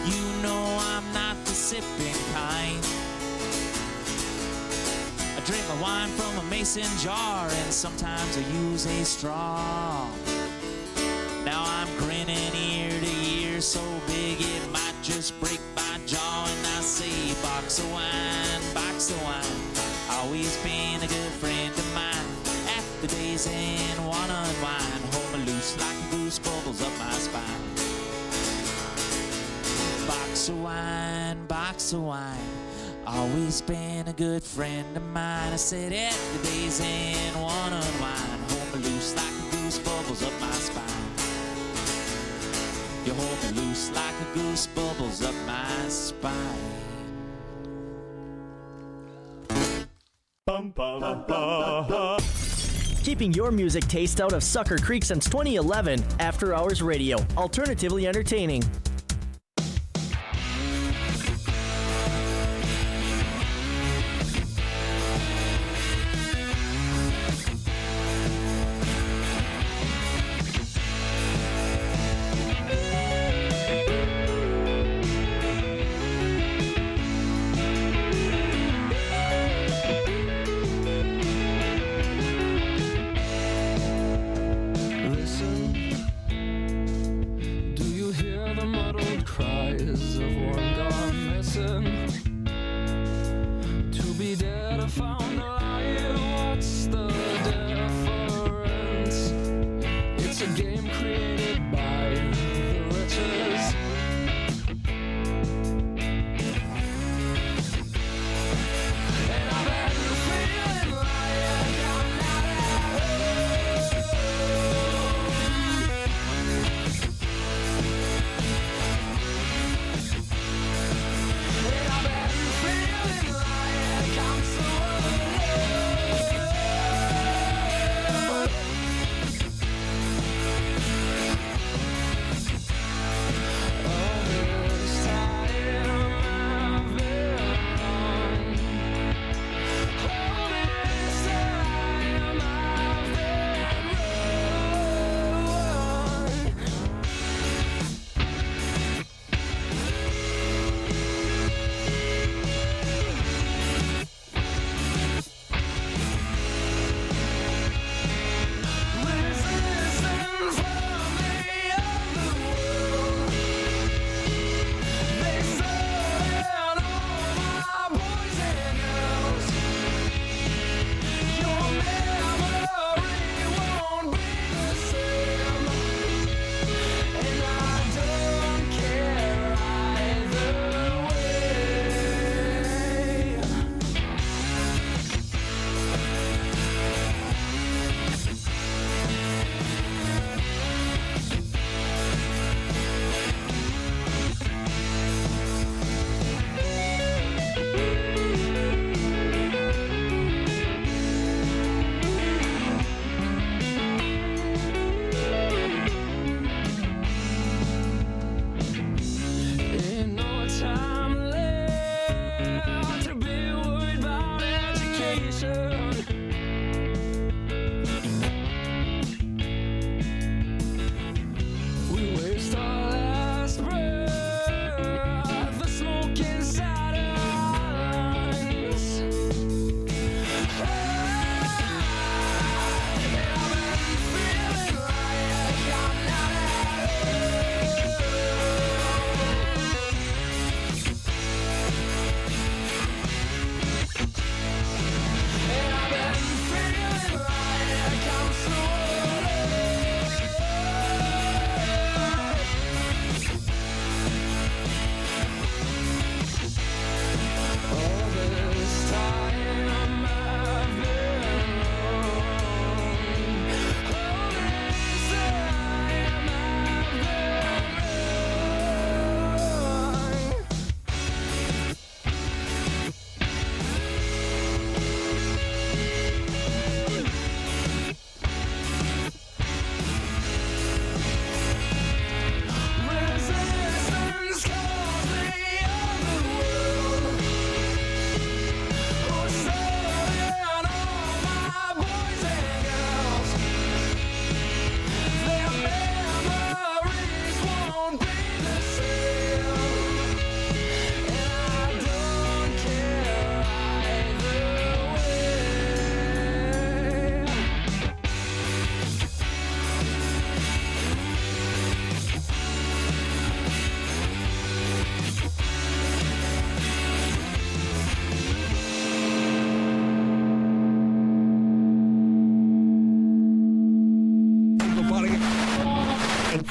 You know I'm not the sipping kind. I drink my wine from a mason jar, and sometimes I use a straw. Now I'm grinning ear to ear, so big it might just break my jaw. And I say, box of wine, always been a good friend of mine. After days in one unwind, hold me loose like a goose, bubbles up my spine. Box of wine, always been a good friend of mine. I said, after days in one unwind, hold me loose like a goose, bubbles up my spine. You hold me loose like a goose, bubbles up my spine. Keeping your music taste out of Sucker Creek since 2011, After Hours Radio, alternatively entertaining.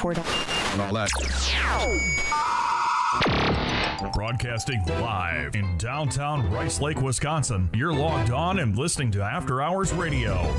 report And all that. Broadcasting live in downtown Rice Lake, Wisconsin. You're logged on and listening to After Hours Radio.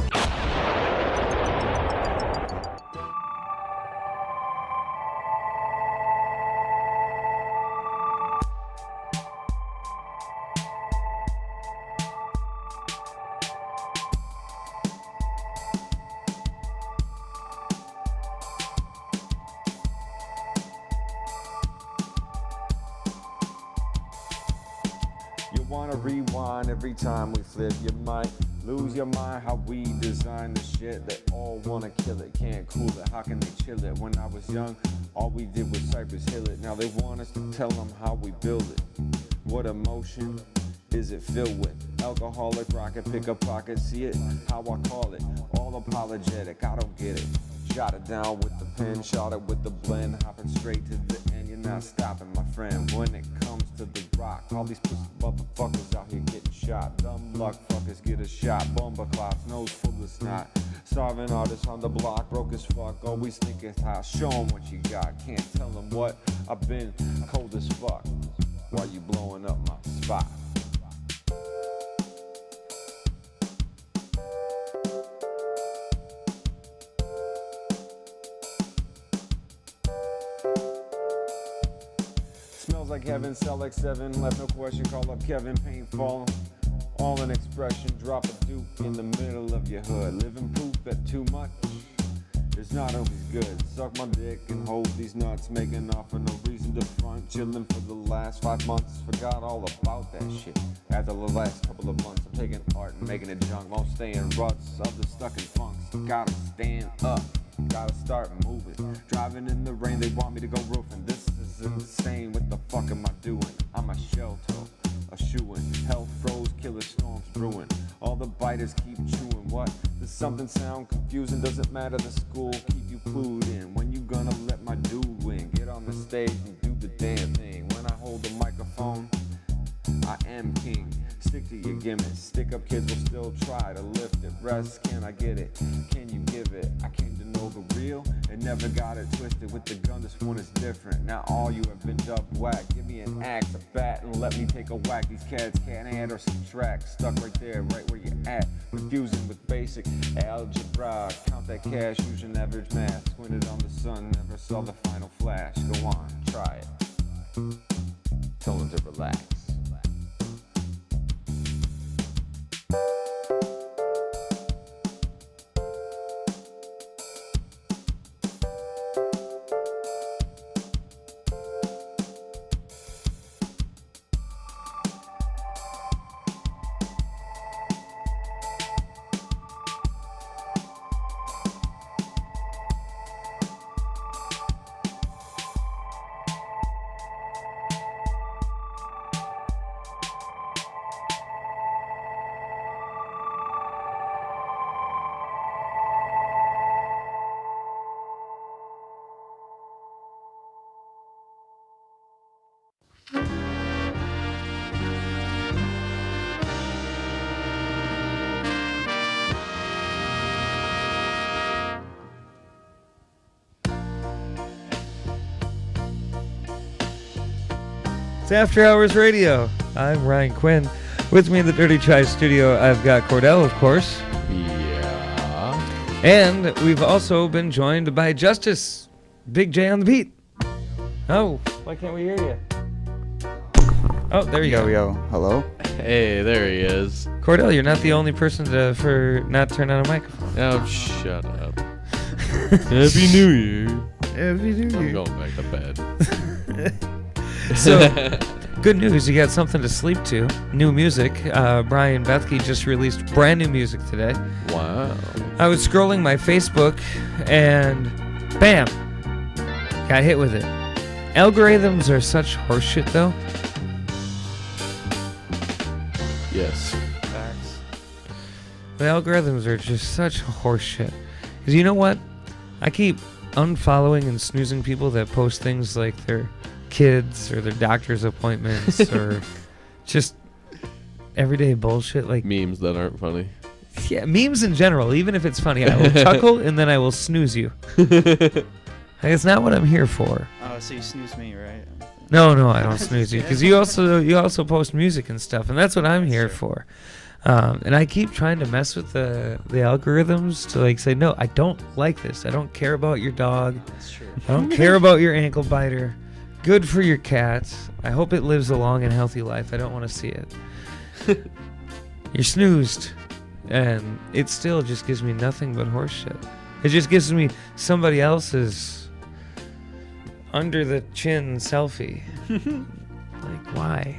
Wanna rewind every time we flip. You might lose your mind how we design the shit. They all wanna kill it, can't cool it. How can they chill it? When I was young, all we did was Cypress Hill it. Now they want us to tell them how we build it. What emotion is it filled with? Alcoholic rocket, pick a pocket, see it? How I call it, all apologetic, I don't get it. Shot it down with the pen, shot it with the blend, hopping straight to the end, you're not stopping, my friend. When it comes to the rock, all these pussy motherfuckers out here getting shot. Dumb luck fuckers get a shot, bomber clots, nose full of snot. Starving artists on the block, broke as fuck, always think it's hot. Show them what you got, can't tell them what. I've been cold as fuck, while you blowing up my spot. Smells like heaven, sell like 7, left no question, call up Kevin, painful. All an expression, drop a dupe in the middle of your hood. Living proof that too much is not always good. Suck my dick and hold these nuts, making off for no reason to front. Chilling for the last 5 months, forgot all about that shit. After the last couple of months, I'm taking art and making it junk. Won't stay in ruts, others stuck in funks. Gotta stand up, gotta start moving. Driving in the rain, they want me to go roofing. This is insane, what the fuck am I doing? I'm a shelter, a shoe-in. Hell froze, killer storms brewing. All the biters keep chewing. What? Does something sound confusing? Doesn't matter, the school keep you clued in. When you gonna let my dude win? Get on the stage and do the damn thing. When I hold the microphone, I am king. Stick to your gimmicks. Stick up kids will still try to lift it. Rest, can I get it? Can you give it? I came to know the real and never got it twisted. With the gun, this one is different. Now all you have been dubbed whack. Give me an axe, a bat, and let me take a whack. These cats can't add or subtract. Stuck right there, right where you're at. Confusing with basic algebra. Count that cash using average math. Squinted on the sun, never saw the final flash. Go on, try it. Tell them to relax. It's After Hours Radio. I'm Ryan Quinn. With me in the Dirty Try studio, I've got Kordell, of course. Yeah. And we've also been joined by Justice, Big J on the beat. Oh, why can't we hear you? Oh, there you go. Yo, hello? Hey, there he is. Kordell, you're not the only person for not turn on a microphone. Oh, shut up. Happy New Year. Happy New Year. I'm going back to bed. So, good news, you got something to sleep to. New music. Brian Bethke just released brand new music today. Wow. I was scrolling my Facebook and bam, got hit with it. Algorithms are such horseshit though. Yes. Facts. The algorithms are just such horseshit. Because you know what? I keep unfollowing and snoozing people that post things like their kids or their doctor's appointments or just everyday bullshit like memes that aren't funny. Yeah, memes in general, even if it's funny, I will chuckle and then I will snooze you. Like, it's not what I'm here for. Oh, so you snooze me, right? No, I don't snooze you, because you also post music and stuff, and that's what I'm here for. And I keep trying to mess with the algorithms to like say, no, I don't like this. I don't care about your dog. That's true. I don't care about your ankle biter. Good for your cat. I hope it lives a long and healthy life. I don't want to see it. You're snoozed, and it still just gives me nothing but horse shit. It just gives me somebody else's under the chin selfie. Like, why?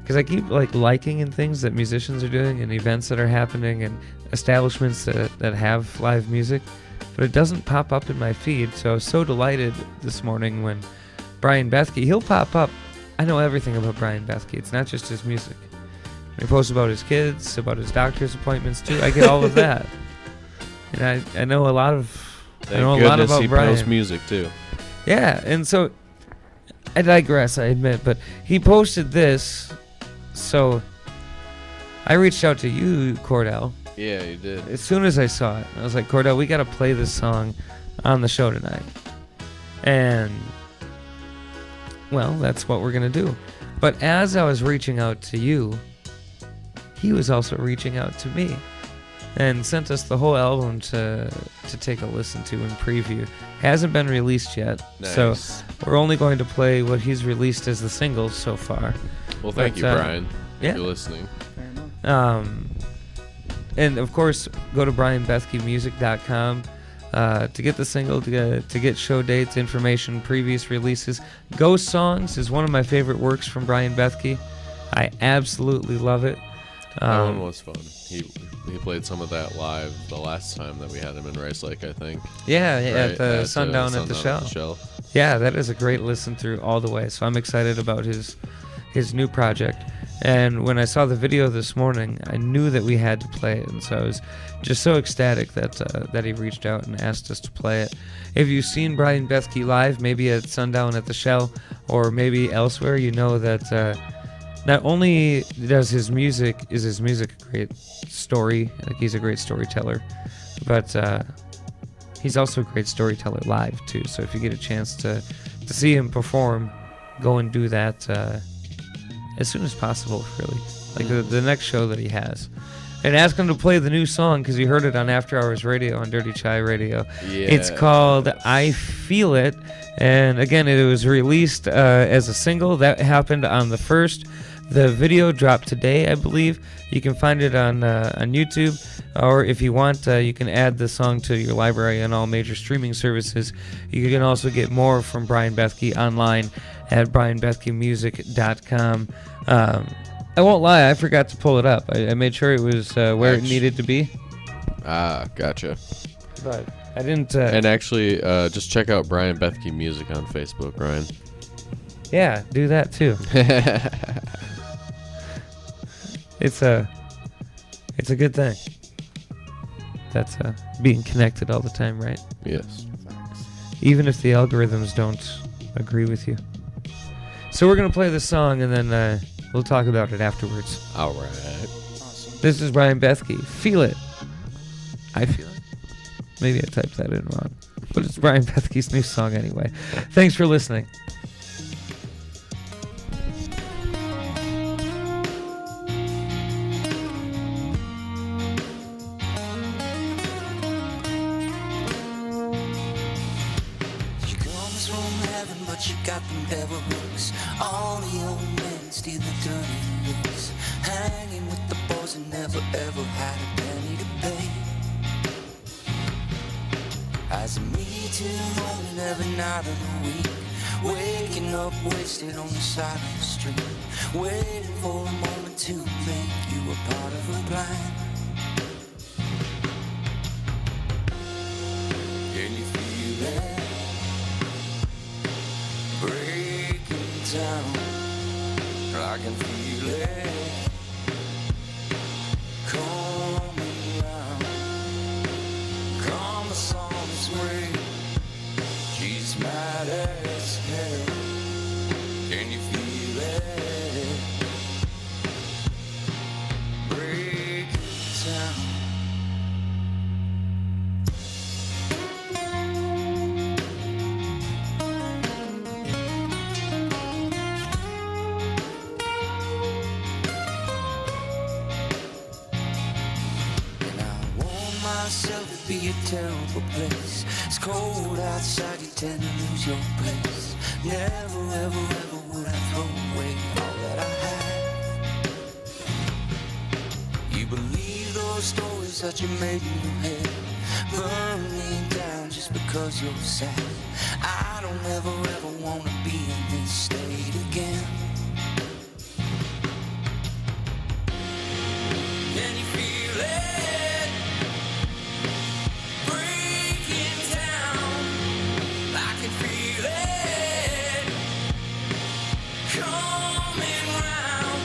Because I keep like liking and things that musicians are doing and events that are happening and establishments that have live music, but it doesn't pop up in my feed. So I was so delighted this morning when Brian Bethke, he'll pop up. I know everything about Brian Bethke. It's not just his music. He posts about his kids, about his doctor's appointments too. I get all of that. And I know a lot of Thank goodness he posts music too. Yeah, and so I digress, I admit, but he posted this, so I reached out to you, Kordell. Yeah, you did. As soon as I saw it, I was like, Kordell, we got to play this song on the show tonight. And, well, that's what we're going to do. But as I was reaching out to you, he was also reaching out to me and sent us the whole album to take a listen to and preview. Hasn't been released yet, nice. So we're only going to play what he's released as the singles so far. Well, thank you, Brian, if you're listening. And of course, go to brianbethkemusic.com to get the single, to get show dates, information, previous releases. Ghost Songs is one of my favorite works from Brian Bethke. I absolutely love it. That one was fun. He played some of that live the last time that we had him in Rice Lake, I think. Yeah, right? at the Sundown at the Shell. Yeah, that is a great listen through all the way. So I'm excited about his new project. And when I saw the video this morning, I knew that we had to play it, and so I was just so ecstatic that he reached out and asked us to play it. If you've seen Brian Bethke live, maybe at Sundown at the Shell, or maybe elsewhere, you know that not only does his music a great story, like he's a great storyteller, but he's also a great storyteller live too. So if you get a chance to see him perform, go and do that as soon as possible, really. Like the next show that he has. And ask him to play the new song, because you heard it on After Hours Radio, on Dirty Chai Radio. Yeah. It's called I Feel It. And again, it was released as a single. That happened on the 1st. The video dropped today, I believe. You can find it on YouTube, or if you want, you can add the song to your library on all major streaming services. You can also get more from Brian Bethke online at brianbethkemusic.com. I won't lie, I forgot to pull it up. I made sure it was where it needed to be. Ah, gotcha. But I didn't... and actually, just check out Brian Bethke Music on Facebook, Ryan. Yeah, do that too. It's a good thing. That's being connected all the time, right? Yes. Even if the algorithms don't agree with you. So we're gonna play this song, and then we'll talk about it afterwards. All right. Awesome. This is Brian Bethke. Feel it. I feel it. Maybe I typed that in wrong, but it's Brian Bethke's new song anyway. Thanks for listening. You got them devil hooks. All the old men steal the dirty looks. Hanging with the boys who never ever had a penny to pay. As me too morning every night of the week, waking up wasted on the side of the street, waiting for a moment to make you a part of a plan. Can you feel it? Breaking down, I can feel it coming round. Come the song this way, she's mad as hell. Can you feel it? Breaking down. terrible place. It's cold outside, you tend to lose your place. Never, ever, ever would I throw away all that I have. You believe those stories that you made in your head, burn me down just because you're sad. I don't ever, ever want to be in this state again. Can you feel it breaking down? I can feel it coming round.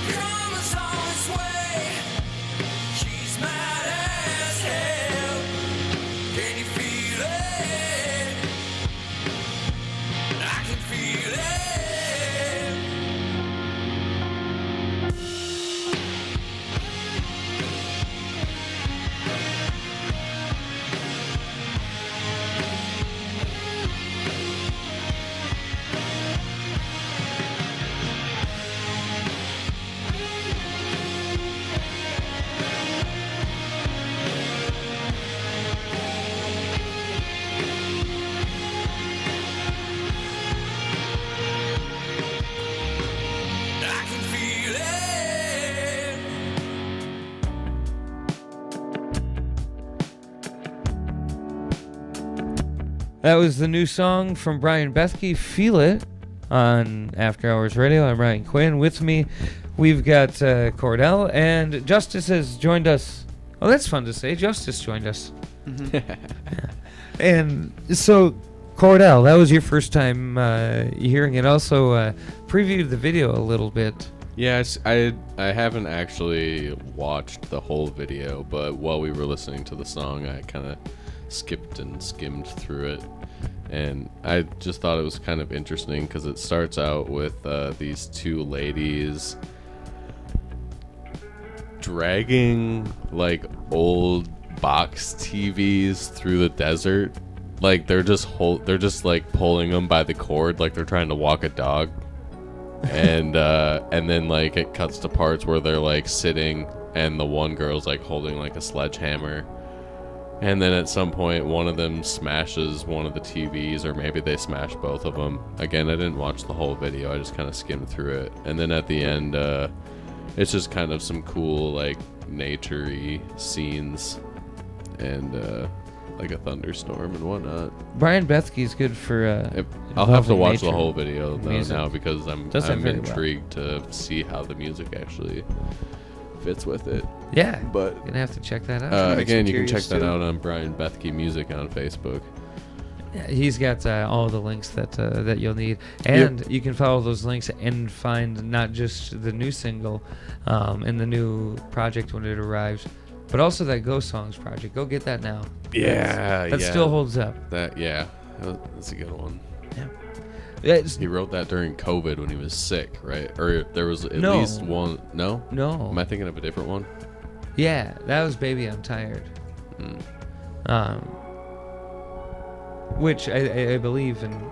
Comes on its way. She's mad as hell. Can you feel it? I can feel it. I can feel it. That was the new song from Brian Bethke, Feel It, on After Hours Radio. I'm Ryan Quinn. With me, we've got Kordell, and Justice has joined us. Oh, that's fun to say. Justice joined us. And so, Kordell, that was your first time hearing it. Also, previewed the video a little bit. Yes, I haven't actually watched the whole video, but while we were listening to the song, I kind of skipped and skimmed through it. And I just thought it was kind of interesting because it starts out with these two ladies dragging like old box TVs through the desert. Like they're just like pulling them by the cord like they're trying to walk a dog. And then like it cuts to parts where they're like sitting and the one girl's like holding like a sledgehammer. And then at some point, one of them smashes one of the TVs, or maybe they smash both of them. Again, I didn't watch the whole video. I just kind of skimmed through it. And then at the end, it's just kind of some cool, like, nature-y scenes and, like, a thunderstorm and whatnot. Brian Bethke's good for... I'll have to watch nature the whole video, though, music. now, because I'm intrigued to see how the music actually fits with it. Yeah, but you're gonna have to check that out. Again, you can check that out on Brian Bethke Music on Facebook. Yeah, he's got all the links that you'll need, and you can follow those links and find not just the new single and the new project when it arrives, but also that Go Songs project. Go get that now. Yeah, that still holds up. That's a good one. Yeah. He wrote that during COVID when he was sick, right? Or there was at least one. No? Am I thinking of a different one? Yeah, that was Baby I'm Tired. Which I believe in.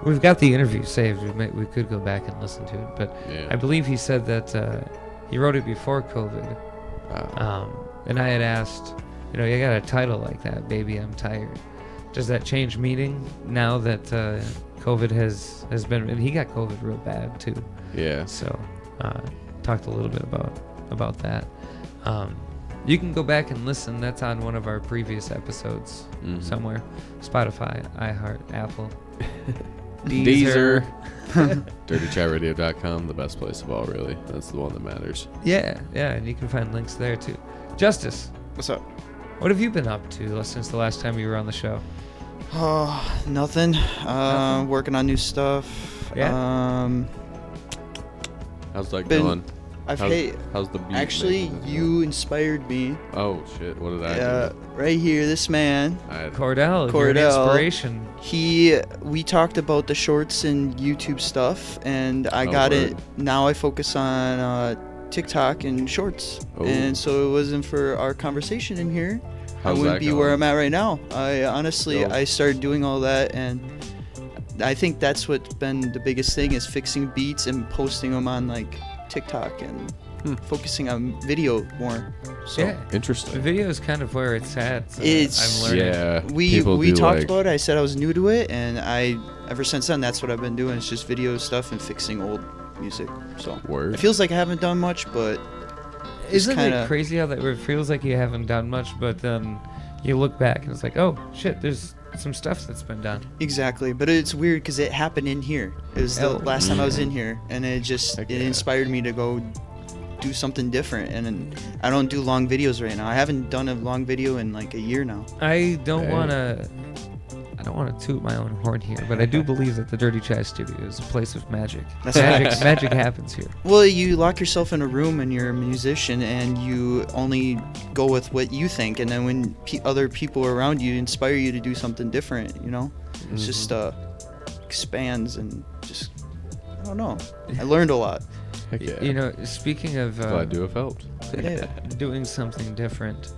We've got the interview saved. We could go back and listen to it, but I believe he said that he wrote it before COVID. And I had asked, you got a title like that, Baby I'm Tired. Does that change meaning now that COVID has been? And he got COVID real bad too. Yeah. So talked a little bit about that. You can go back and listen. That's on one of our previous episodes somewhere. Spotify, iHeart, Apple, Deezer. DirtyChatRadio.com, the best place of all, really. That's the one that matters. Yeah, and you can find links there too. Justice, what's up? What have you been up to since the last time you were on the show? Oh, nothing. Working on new stuff. Yeah. How's that going? How's the beat? Actually, you inspired me. Oh shit! What did I do? Right here, this man, Kordell, you're an inspiration. We talked about the shorts and YouTube stuff, and I got it. Now I focus on TikTok and shorts, and so it wasn't for our conversation in here, I wouldn't be where I'm at right now. I started doing all that, and I think that's what's been the biggest thing is fixing beats and posting them on like TikTok and focusing on video more. So Yeah. Interesting. Video is kind of where it's at. It's I'm learning. Yeah. we talked about it. I said I was new to it, and ever since then that's what I've been doing. It's just video stuff and fixing old music. So Word. it feels like I haven't done much, but Isn't it crazy how that it feels like you haven't done much, but then you look back and it's like, oh shit, there's some stuff that's been done. Exactly, but it's weird because it happened in here. It was the last time I was in here, and it inspired me to go do something different. And I don't do long videos right now. I haven't done a long video in like a year now. I don't want to toot my own horn here, but I do believe that the Dirty Chai Studio is a place of magic. That's Magic happens here. Well, you lock yourself in a room and you're a musician, and you only go with what you think, and then when other people around you inspire you to do something different, you know, it's just expands and just I don't know. I learned a lot. Heck yeah. You know, speaking of Glad to have helped. doing something different.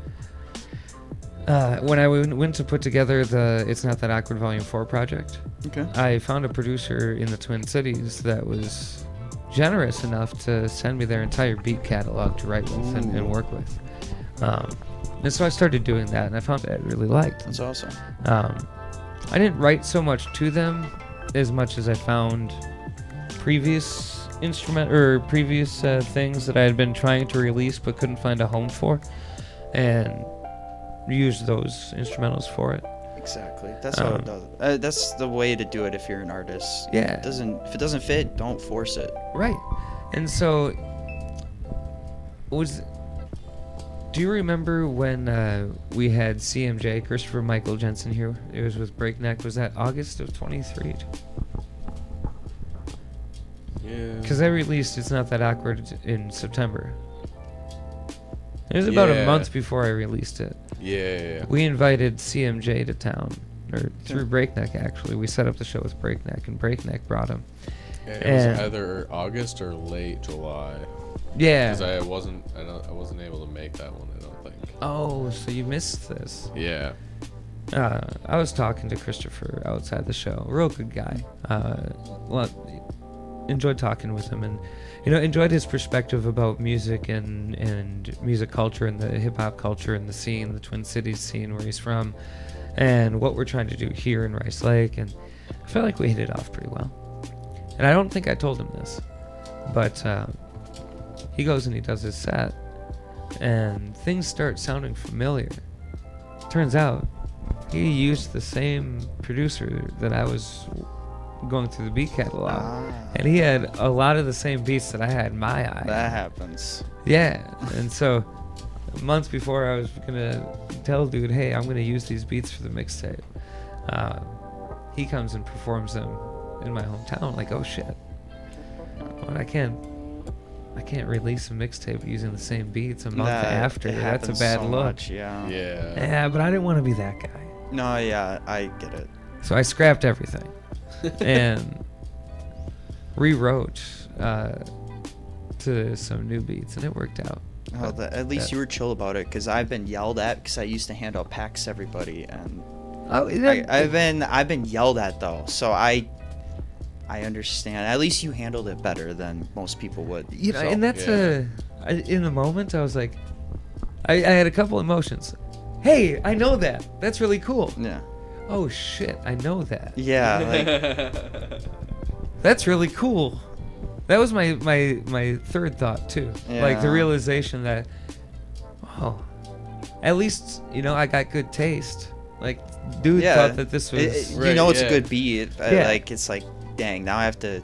When I went to put together the It's Not That Awkward Volume 4 project, Okay. I found a producer in the Twin Cities that was generous enough to send me their entire beat catalog to write with and work with. And so I started doing that, and I found that I really liked. That's awesome. I didn't write so much to them as much as I found previous things that I had been trying to release but couldn't find a home for, and use those instrumentals for it. Exactly. That's how it does. That's the way to do it if you're an artist. Yeah. If it doesn't fit, don't force it. Right. And so, do you remember when we had CMJ, Christopher Michael Jensen here? It was with Breakneck. Was that August of 23? Yeah. Because I released It's Not That Awkward in September. It was about a month before I released it. Yeah. We invited CMJ to town, or through Breakneck actually. We set up the show with Breakneck, and Breakneck brought him. It was either August or late July. Yeah. Because I wasn't able to make that one, I don't think. Oh, so you missed this. Yeah. I was talking to Christopher outside the show. Real good guy. Enjoyed talking with him, and enjoyed his perspective about music and music culture and the hip hop culture and the scene, the Twin Cities scene where he's from, and what we're trying to do here in Rice Lake. And I felt like we hit it off pretty well. And I don't think I told him this, but he goes and he does his set, and things start sounding familiar. Turns out he used the same producer that I was going through the beat catalog, and he had a lot of the same beats that I had in my eye. That happens. Yeah, and so months before I was gonna tell dude, hey, I'm gonna use these beats for the mixtape, he comes and performs them in my hometown. Like, oh shit, well, I can't release a mixtape using the same beats a month after. That's a bad look. Much, yeah. Yeah, but I didn't want to be that guy. No, yeah, I get it. So I scrapped everything and rewrote to some new beats, and it worked out. Well, at least you were chill about it, because I've been yelled at because I used to hand out packs to everybody, and I've been yelled at though, so I understand. At least you handled it better than most people would. And that's in the moment I was like, I had a couple emotions. Hey, I know that. That's really cool. Yeah. Oh shit, I know that. Yeah. That's really cool. That was my third thought too. Yeah. Like the realization that, oh, at least I got good taste. Like, dude thought that this was. It's a good beat. Like, it's like, dang, now I have to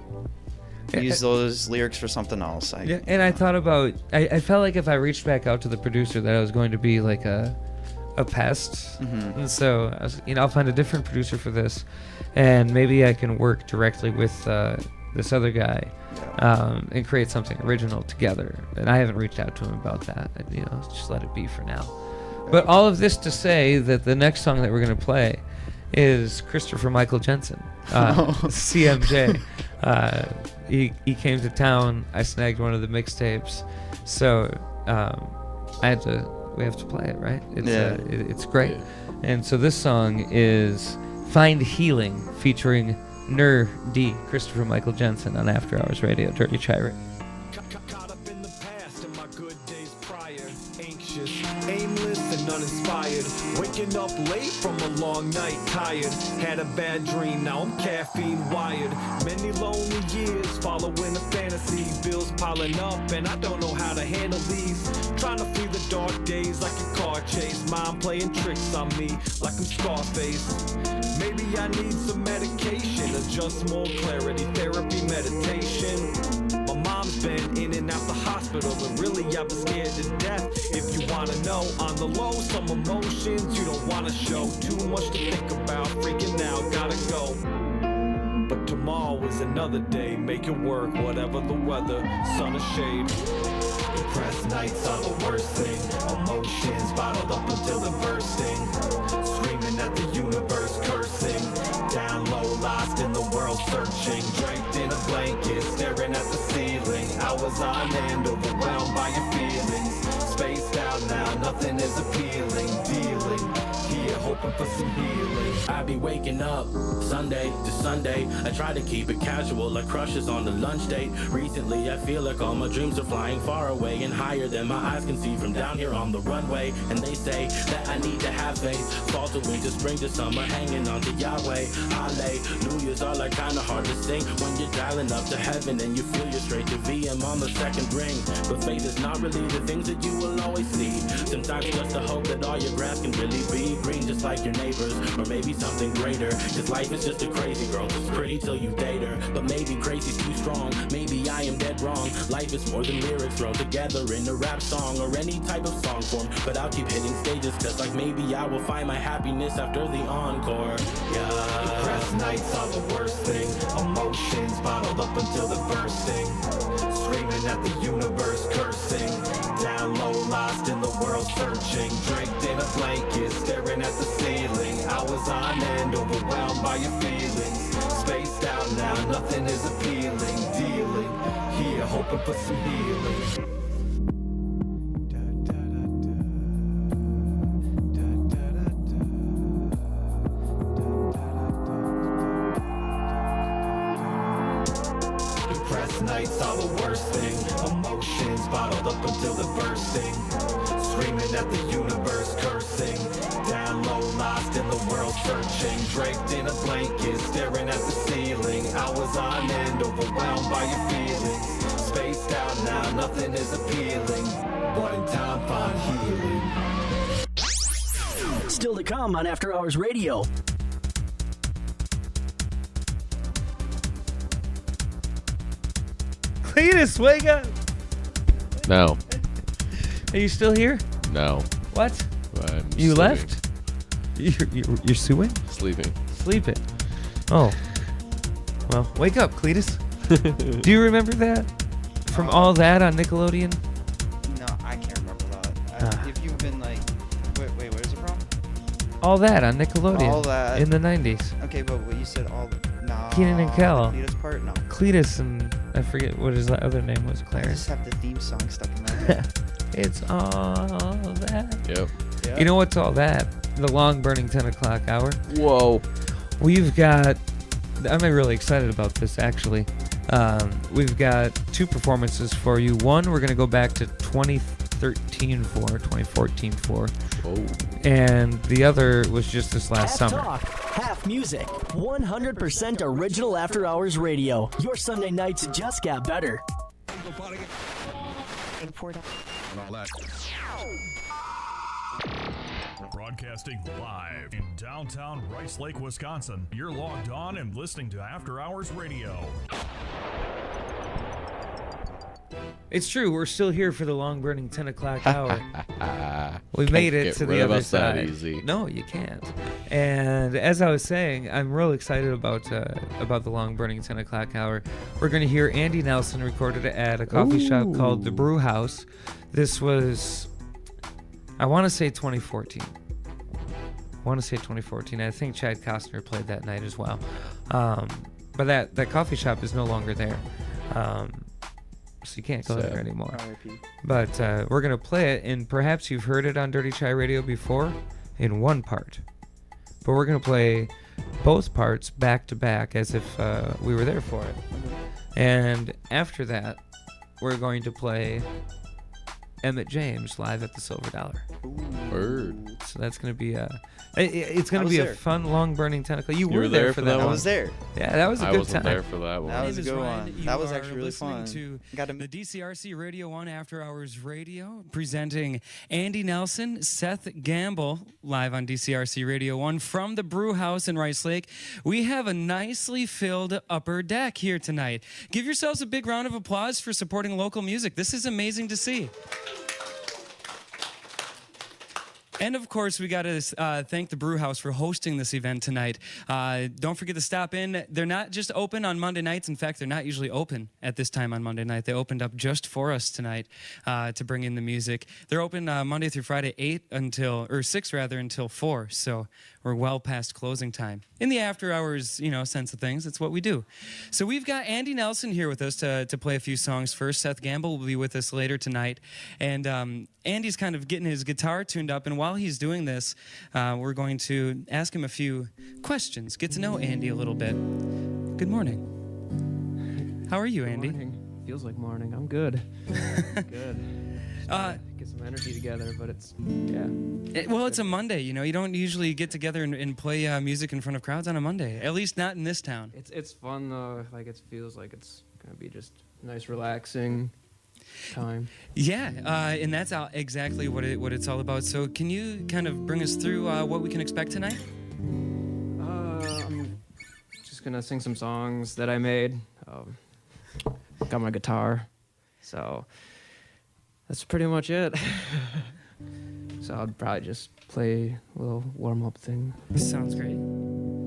use those lyrics for something else. And I thought about. I felt like if I reached back out to the producer, that I was going to be like a pest. Mm-hmm. And so I was, I'll find a different producer for this, and maybe I can work directly with this other guy, and create something original together. And I haven't reached out to him about that. Just let it be for now. But all of this to say that the next song that we're going to play is Christopher Michael Jensen, CMJ. He came to town. I snagged one of the mixtapes, so we have to play it, right? It's great. Yeah. And so this song is Find Healing featuring Nur D, Christopher Michael Jensen on After Hours Radio, Dirty Chai Radio. Caught up in the past, and Waking up late from a long night, tired. Had a bad dream, now I'm caffeine wired. Many lonely years following a fantasy. Bills piling up and I don't know how to handle these. Trying to flee the dark days like a car chase. Mind playing tricks on me like I'm Scarface. Maybe I need some medication or just more clarity, therapy, meditation. My mom's been in and out the hospital, and really I've been scared to death. If you wanna know, on the low, some emotions you don't wanna show. Too much to think about, freaking out, gotta go. But tomorrow is another day, make it work, whatever the weather, sun or shade. Depressed nights are the worst thing. Emotions bottled up until they're bursting. Screaming at the universe, cursing. Down low, lost in the world, searching. Draped in a blanket, staring at the ceiling. Hours on end, overwhelmed by your feelings. Spaced out now, nothing is appealing. Dealing, here hoping for some healing. I be waking up Sunday to Sunday. I try to keep it casual like crushes on the lunch date. Recently I feel like all my dreams are flying far away and higher than my eyes can see from down here on the runway. And they say that I need to have faith. Fall to winter, spring to summer, hanging on to Yahweh. Hale, New Year's are like kinda hard to sing when you're dialing up to heaven and you feel you're straight to VM on the second ring. But faith is not really the things that you will always see. Sometimes just a hope that all your grass can really be green just like your neighbors, or maybe something greater. Cause life is just a crazy girl, it's pretty till you date her. But maybe crazy's too strong, maybe I am dead wrong. Life is more than lyrics thrown together in a rap song or any type of song form. But I'll keep hitting stages cause like maybe I will find my happiness after the encore. Yeah. Depressed nights are the worst thing. Emotions bottled up until they're bursting. Screaming at the universe, cursing. Down low, lost in the world, searching. Draped in a blanket, staring at the ceiling. Hours on end, overwhelmed by your feelings. Spaced out now, nothing is appealing. Dealing, here hoping for some healing. Nights are the worst thing. Emotions bottled up until they're bursting. Screaming at the universe, cursing. Down low, lost in the world, searching. Draped in a blanket, staring at the ceiling. Hours on end, overwhelmed by your feelings. Spaced out now, nothing is appealing. But in time, find healing. Still to come on After Hours Radio. Cletus, wake up! No. Are you still here? No. What? I'm you sleeping. left? You're suing? Sleeping. Sleeping. Oh. Well, wake up, Cletus. Do you remember that? From All That on Nickelodeon? No, I can't remember that. If you've been like... Wait, what is it from? All That on Nickelodeon. All That. In the 90s. Okay, but what you said all... No. Keenan and Kel. The Cletus part? No. Cletus and... I forget what his other name was, I Clarence. just have the theme song stuck in my head. It's All That. Yep. You know what's all that? The long burning 10 o'clock hour. Whoa. We've got... I'm really excited about this, actually. We've got two performances for you. One, we're going to go back to 2014 for. Oh. And the other was just this last Half summer. talk, half music, 100% original After Hours Radio. Your Sunday nights just got better. Broadcasting live in downtown Rice Lake, Wisconsin. You're logged on and listening to After Hours Radio. It's true, we're still here for the long burning 10 o'clock hour. We Can't made it get to rid the of other us that side. easy. No, you can't. And as I was saying, I'm real excited about the long burning 10 o'clock hour. We're going to hear Andy Nelson recorded at a coffee shop called The Brew House. This was, I want to say 2014. I think Chad Costner played that night as well. But that coffee shop is no longer there. So you can't go there anymore. But we're going to play it, and perhaps you've heard it on Dirty Chai Radio before in one part. But we're going to play both parts back to back as if we were there for it. And after that, we're going to play Emmett James live at the Silver Dollar. Word. So that's going to be it's going I to was be there. a fun, long burning tentacle. You You were there for that I one. was there. Yeah, that was a I good wasn't time. there for that one. That was a name is good Ryan. one. You That was are actually really listening fun. to Got to the DCRC Radio 1 After Hours Radio, presenting Andy Nelson, Seth Gamble, live on DCRC Radio 1 from the Brew House in Rice Lake. We have a nicely filled upper deck here tonight. Give yourselves a big round of applause for supporting local music. This is amazing to see. And of course, we got to thank the Brew House for hosting this event tonight. Don't forget to stop in. They're not just open on Monday nights. In fact, they're not usually open at this time on Monday night. They opened up just for us tonight to bring in the music. They're open Monday through Friday, 6 until 4. So we're well past closing time. In the after hours, sense of things, it's what we do. So we've got Andy Nelson here with us to play a few songs first. Seth Gamble will be with us later tonight. And Andy's kind of getting his guitar tuned up, and while he's doing this, we're going to ask him a few questions, get to know Andy a little bit. Good morning. How are you, Andy? Good morning. Feels like morning. I'm good. Good. Get some energy together, but it's, yeah. It's a Monday, you don't usually get together and play music in front of crowds on a Monday, at least not in this town. It's fun, though. Like, it feels like it's going to be just nice, relaxing time. Yeah, and that's exactly what it's all about. So can you kind of bring us through what we can expect tonight? I'm just going to sing some songs that I made. Got my guitar, so that's pretty much it. So I'll probably just play a little warm-up thing. Sounds great.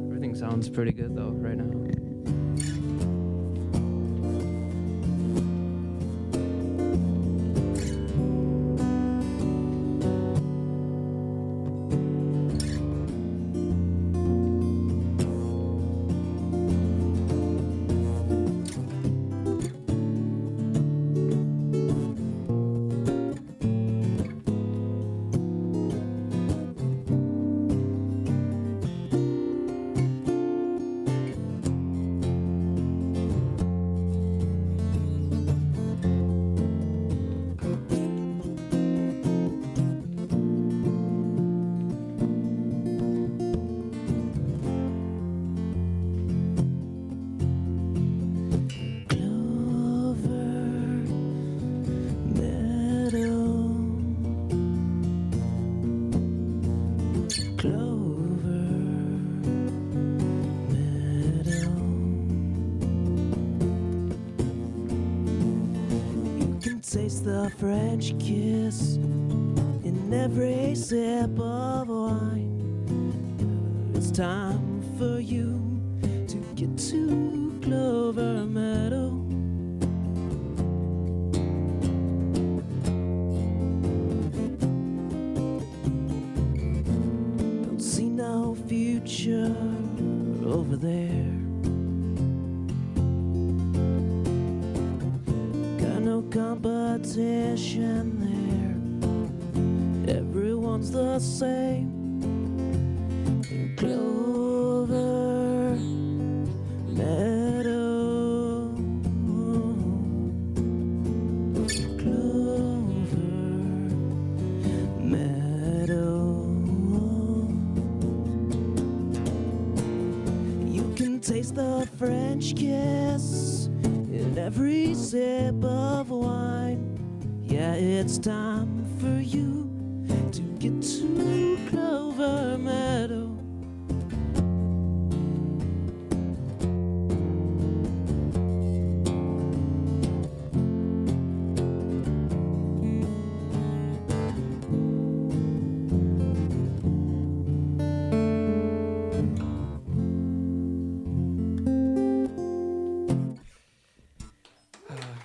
Everything sounds pretty good, though, right now. The French kiss in every sip of wine. It's time for you to get to Clover Meadow. Don't see no future over there. Competition there, everyone's the same. In Clover Meadow, Clover Meadow. You can taste the French kiss in every sip of wine. Yeah, it's time for you to get to Clover Meadow.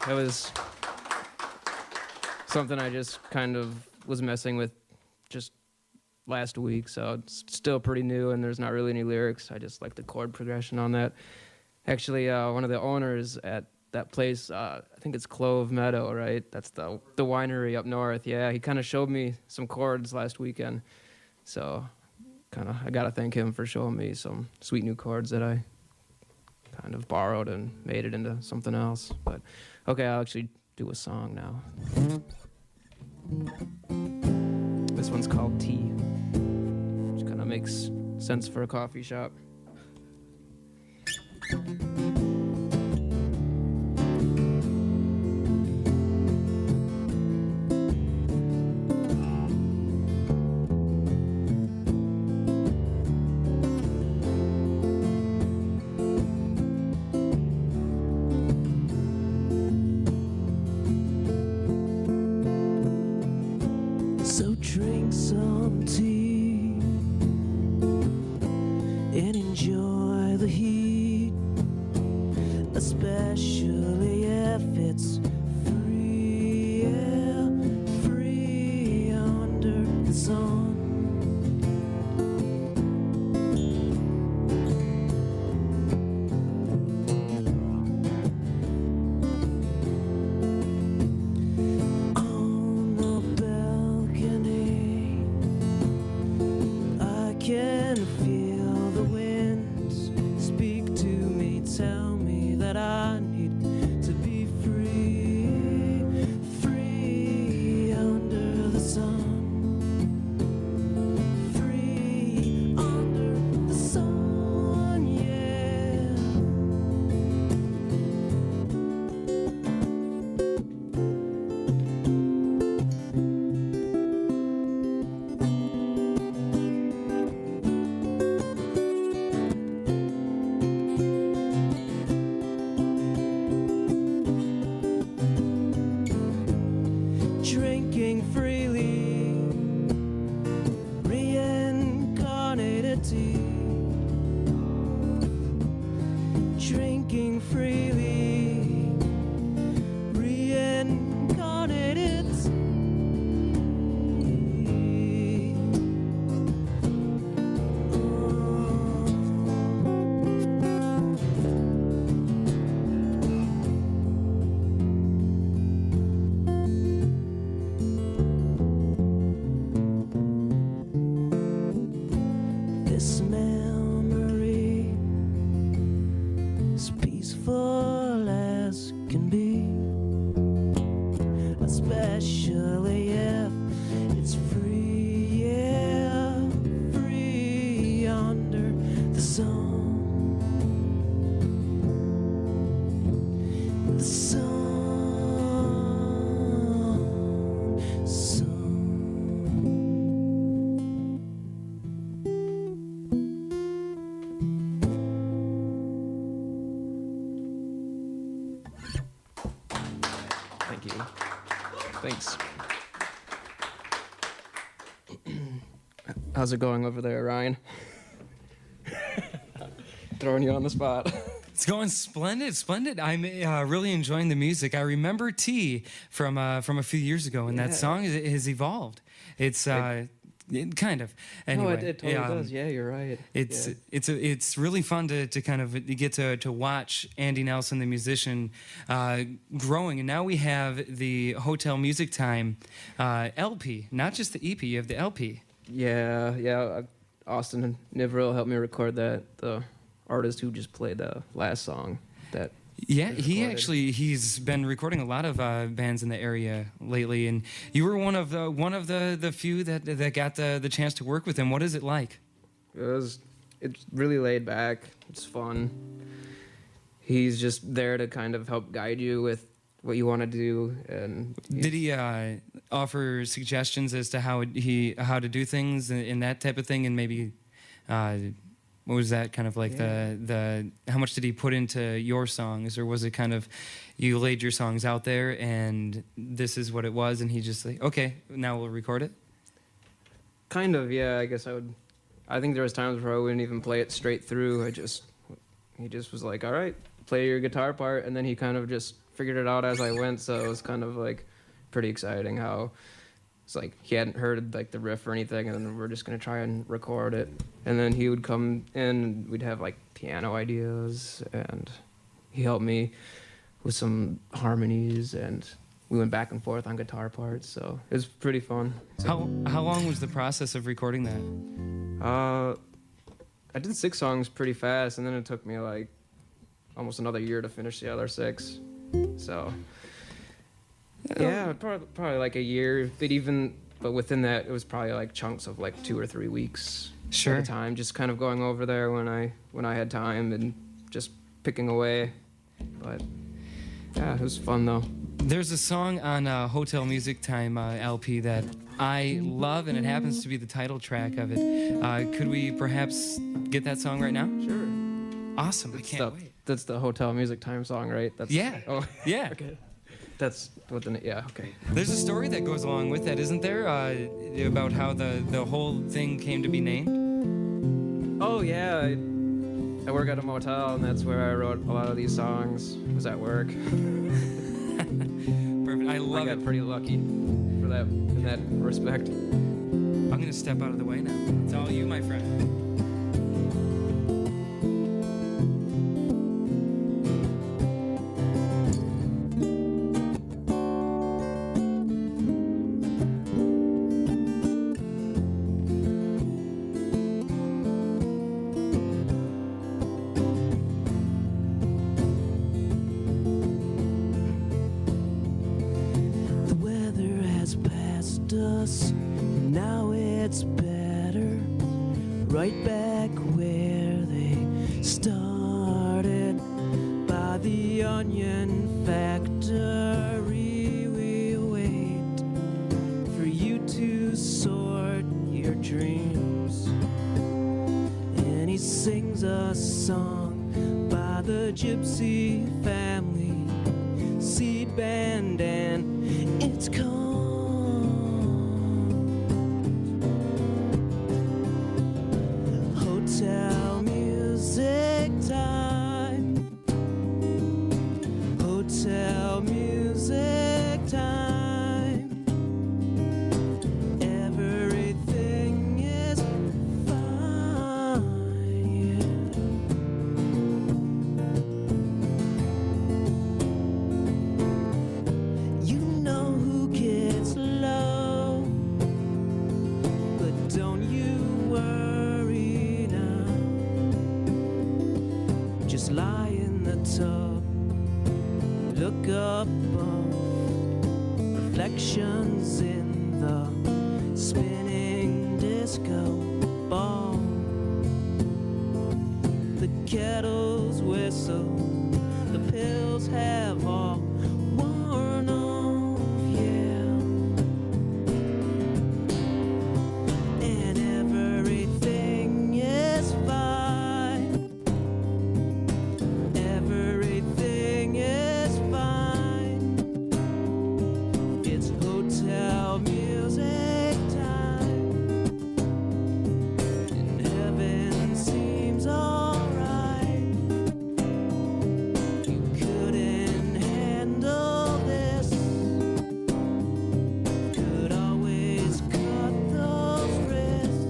That was something I just kind of was messing with just last week, so it's still pretty new and there's not really any lyrics. I just like the chord progression on that. Actually, one of the owners at that place, I think it's Clove Meadow, right? That's the winery up north. Yeah, he kind of showed me some chords last weekend, so I gotta thank him for showing me some sweet new chords that I kind of borrowed and made it into something else. But okay, I'll actually do a song now. This one's called Tea, which kind of makes sense for a coffee shop. So drink some tea and enjoy the heat, especially if it's free, yeah, free under the sun. On the balcony, I can feel the winds speak to me, tell me that I need to be free, free under the sun. Free under the sun, yeah. Drinking freely, reincarnated tea. Drinking freely, reincarnated tea. This memory is peaceful as can be, especially if it's free, yeah, free under the sun. The sun, sun. Thank you. Thanks. How's it going over there, Ryan? Throwing you on the spot. It's going splendid, splendid. I'm really enjoying the music. I remember T from a few years ago, and that Yeah. song has evolved. It's kind of. Anyway, No, it totally does. Yeah, you're right. It's Yeah. it's really fun to kind of get to watch Andy Nelson, the musician, growing. And now we have the Hotel Music Time LP, not just the EP. You have the LP. Yeah. Austin and Nivril helped me record that. The artist who just played the last song. That. Yeah, was he recorded. actually he's been recording a lot of bands in the area lately, and you were one of the few that got the chance to work with him. What is it like? It's really laid back. It's fun. He's just there to kind of help guide you with what you want to do. And Did he offer suggestions as to how to do things and that type of thing, and maybe what was that kind of like the how much did he put into your songs, or was it kind of you laid your songs out there and this is what it was, and he just like, okay, now we'll record it? Kind of, yeah. I guess I think there was times where I wouldn't even play it straight through. He just was like, all right, play your guitar part, and then he kind of just figured it out as I went. So it was kind of like pretty exciting how it's like he hadn't heard like the riff or anything, and then we're just gonna try and record it. And then he would come in, and we'd have like piano ideas, and he helped me with some harmonies, and we went back and forth on guitar parts. So it was pretty fun. How long was the process of recording that? I did 6 songs pretty fast, and then it took me like almost another year to finish the other 6. So Yeah, probably like a year. But within that, it was probably like chunks of like 2 or 3 weeks Sure. at a time. Just kind of going over there when I had time and just picking away. But yeah, it was fun though. There's a song on Hotel Music Time LP that I love, and it happens to be the title track of it. Could we perhaps get that song right now? Sure. Awesome. I can't wait. That's the Hotel Music Time song, right? That's, Yeah. Oh, Yeah. Okay. That's what the yeah. Okay. There's a story that goes along with that, isn't there? About how the whole thing came to be named. Oh yeah. I work at a motel, and that's where I wrote a lot of these songs. Was at work. Perfect. I got pretty lucky for that in that respect. I'm gonna step out of the way now. It's all you, my friend. The weather has passed us, and now it's better. Right back where they started, by the onion factory. We wait for you to sort your dreams. And he sings a song by the Gypsy Family Seed Band, and it's called Hotel Music Time. Hotel Music Time. Everything is fine. You know who gets low, but don't you worry now. Just lie in the tub, look up reflections in the spinning disco ball. The kettles whistle, the pills have all worn off, yeah. And everything is fine. Everything is fine. It's hotel music time. And heaven seems alright. You couldn't handle this. Could always cut those wrists.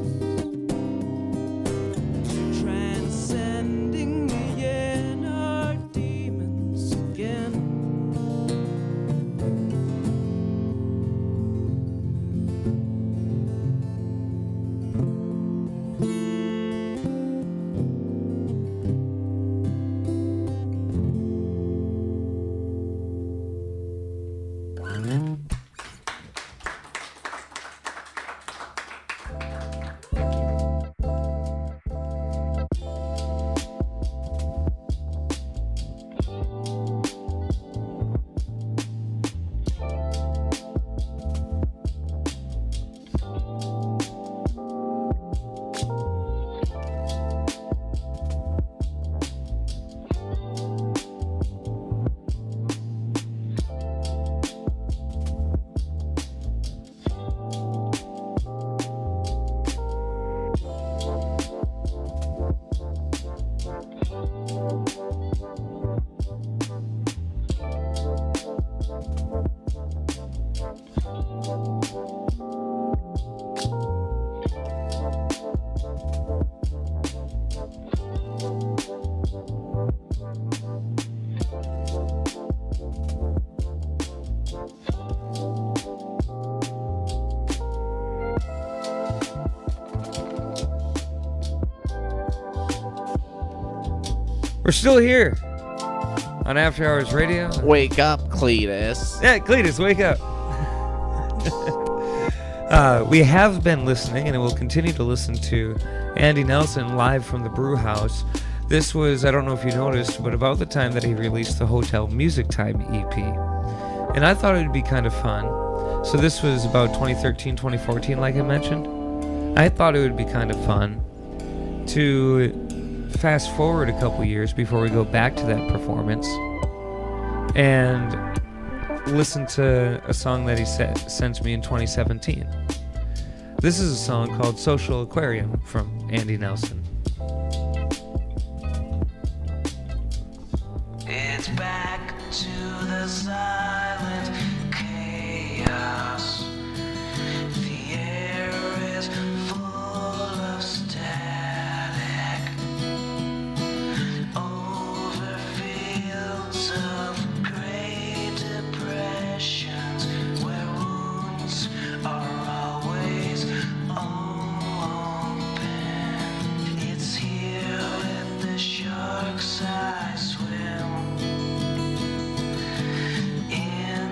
Transcending the inner demons again. We're still here. on After Hours Radio. Wake up, Cletus. Yeah, Cletus, wake up. We have been listening, and we'll continue to listen to Andy Nelson live from the Brew House. This was, I don't know if you noticed, but about the time that he released the Hotel Music Time EP. And I thought it would be kind of fun. So this was about 2013, 2014, like I mentioned. I thought it would be kind of fun to fast forward a couple years before we go back to that performance and listen to a song that he sent me in 2017. This is a song called Social Aquarium from Andy Nelson. It's back to the silent chaos. The air is full of static. Over fields of great depressions where wounds are always open. It's here with the sharks I swim. In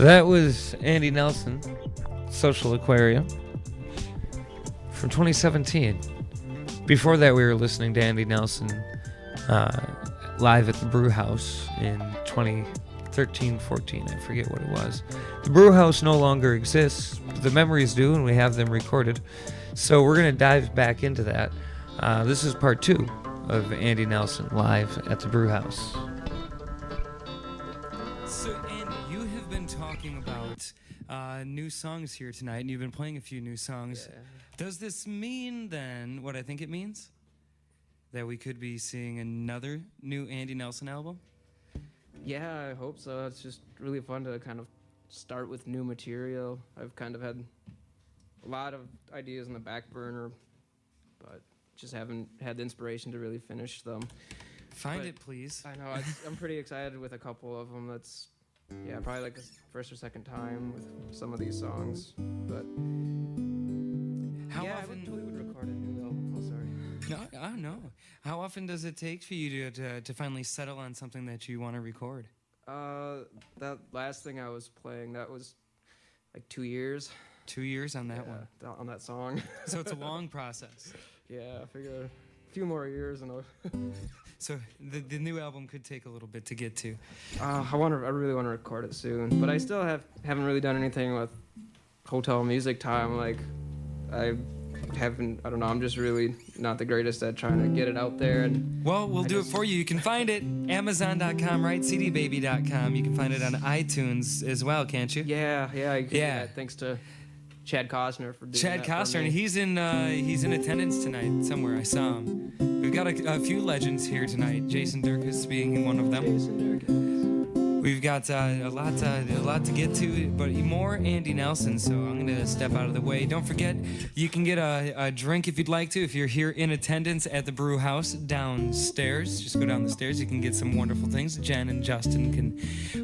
That was Andy Nelson, Social Aquarium, from 2017. Before that, we were listening to Andy Nelson live at the Brew House in 2013-14. I forget what it was. The Brew House no longer exists, but the memories do, and we have them recorded. So we're going to dive back into that. This is part 2 of Andy Nelson live at the Brew House. So, Andy, you have been talking about new songs here tonight, and you've been playing a few new songs. Yeah. Does this mean, then, what I think it means? That we could be seeing another new Andy Nelson album? Yeah, I hope so. It's just really fun to kind of start with new material. I've kind of had a lot of ideas in the back burner, but just haven't had the inspiration to really finish them. Find it, please. I know. I'm pretty excited with a couple of them. That's, probably like the first or second time with some of these songs. But How I often totally would record a new album. Oh, sorry. No. How often does it take for you to finally settle on something that you want to record? That last thing I was playing, that was like 2 years. 2 years on that one? On that song. So it's a long process. Yeah, I figure a few more years and So the new album could take a little bit to get to. I really want to record it soon, but I still haven't really done anything with Hotel Music Time. Like, I don't know, I'm just really not the greatest at trying to get it out there. And well, we'll do it for you. You can find it Amazon.com, right? CDBaby.com. You can find it on iTunes as well, can't you? Yeah. Thanks to Chad Costner for doing Chad that for Costner, me. and he's in attendance tonight somewhere. I saw him. We've got a few legends here tonight. Jason Durkas being one of them. We've got a lot to get to, but more Andy Nelson. So I'm gonna step out of the way. Don't forget, you can get a drink if you'd like to. If you're here in attendance at the Brew House downstairs, just go down the stairs. You can get some wonderful things. Jen and Justin can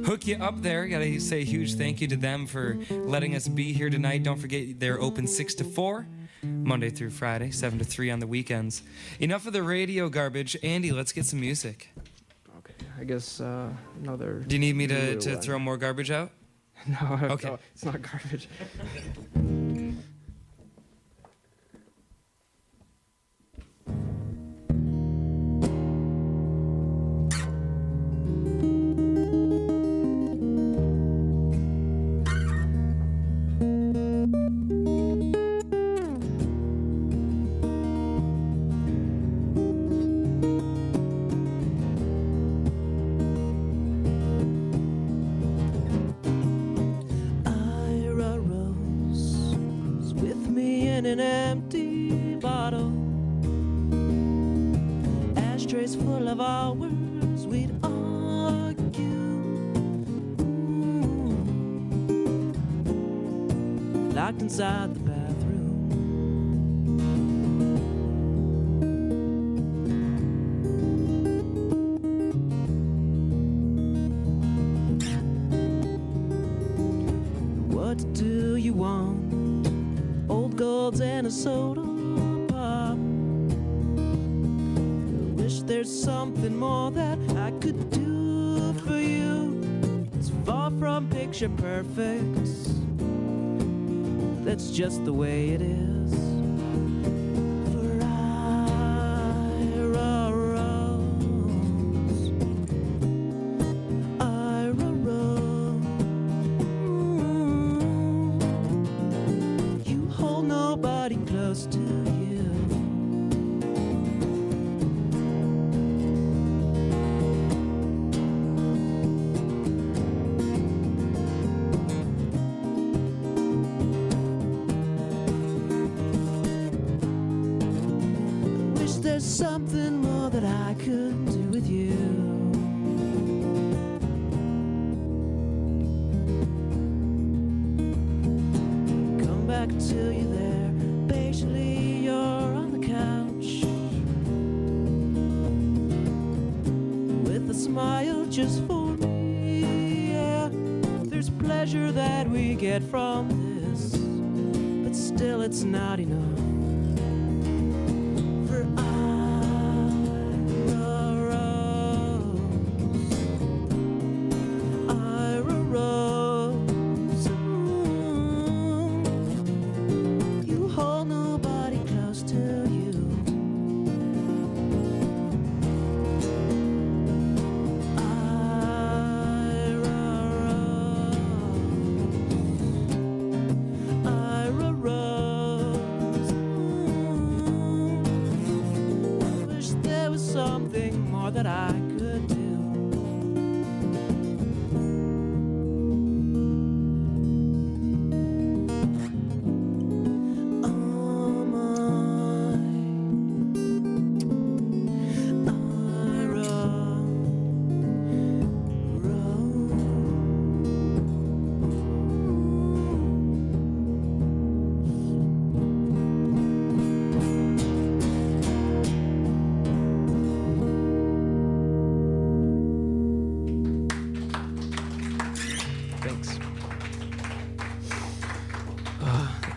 hook you up there. Gotta say a huge thank you to them for letting us be here tonight. Don't forget, they're open 6 to 4. Monday through Friday, 7 to 3 on the weekends. Enough of the radio garbage. Andy, let's get some music. Okay, I guess another... Do you need me to one. throw more garbage out? No, Okay. no, it's not garbage. Ira Rose was with me in an empty bottle. Ashtrays full of hours we'd argue. Locked inside the bathroom. What do you want? Old golds and a soda pop. I wish there's something more that I could do for you. It's far from picture perfect. That's just the way it is. For Ira Rose, Ira Rose. You hold nobody close to you. Wish there's something more that I could do with you. Come back till you're there. Patiently, you're on the couch with a smile just for me. Yeah, there's pleasure that we get from this, but still, it's not enough. For Ira Rose, that I could do.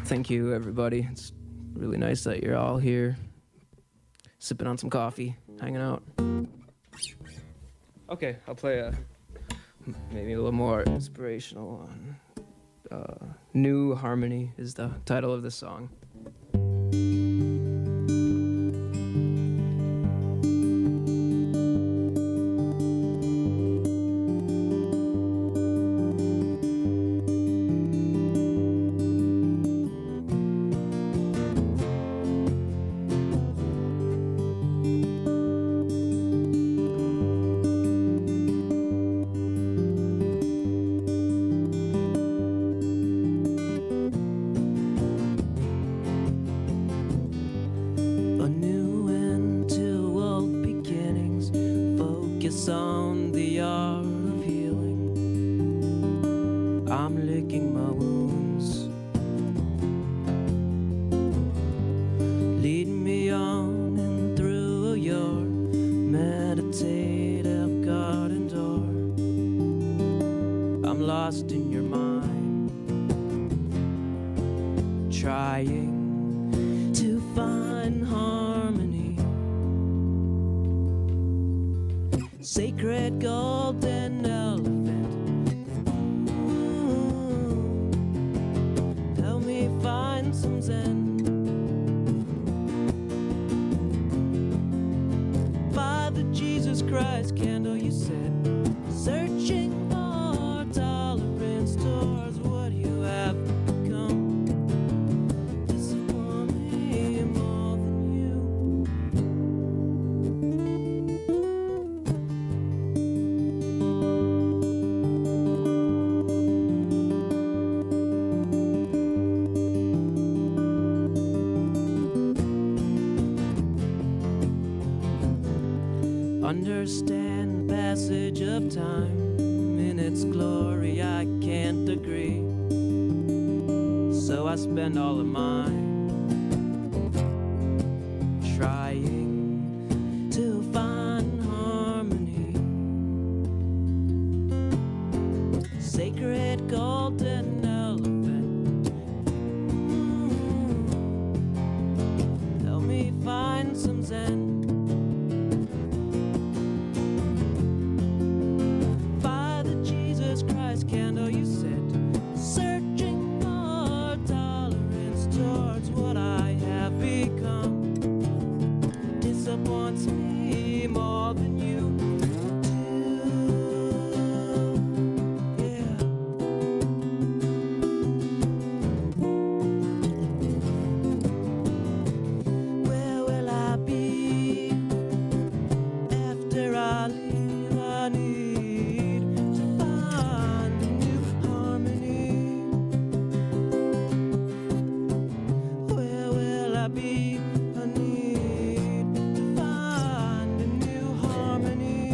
Thank you, everybody. It's really nice that you're all here, sipping on some coffee, hanging out. Okay, I'll play maybe a little more inspirational one. New Harmony is the title of the song. On the art of healing, I'm licking my wounds. Lead me on and through your meditative garden door. I'm lost in your mind, trying to find harmony. Sacred golden elephant, help me find some zen. By the Jesus Christ candle you said, searching for tolerance towards what you have become. Disappoint me more than you. Understand passage of time in its glory, I can't agree. So I spend all of mine trying to find harmony. Sacred golden elephant, help me find some zen. Candle you said, searching for tolerance towards what I have become. Disappoints me more than you do. Yeah. Where will I be after I leave? I need to find be. I need to find a new harmony.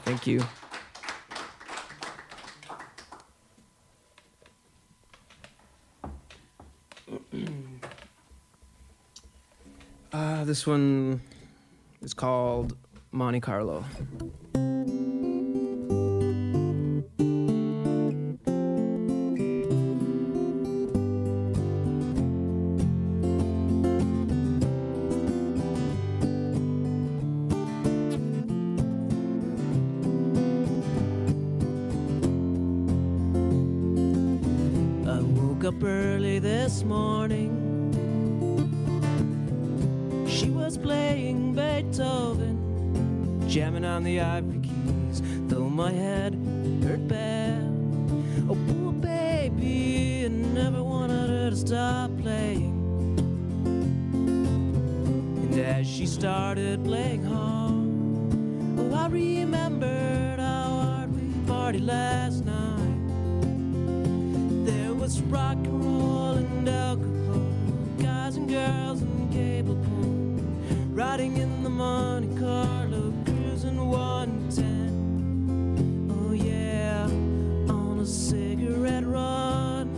Thank you. This one is called Monte Carlo. up early this morning. She was playing Beethoven, jamming on the ivory keys, though my head hurt bad. Oh, poor baby, I never wanted her to stop playing. And as she started playing hard, oh, I remembered how hard we partied last night. There was rock and roll and alcohol, guys and girls and cable porn, riding in the Monte Carlo, cruising 110. Oh yeah, on a cigarette run.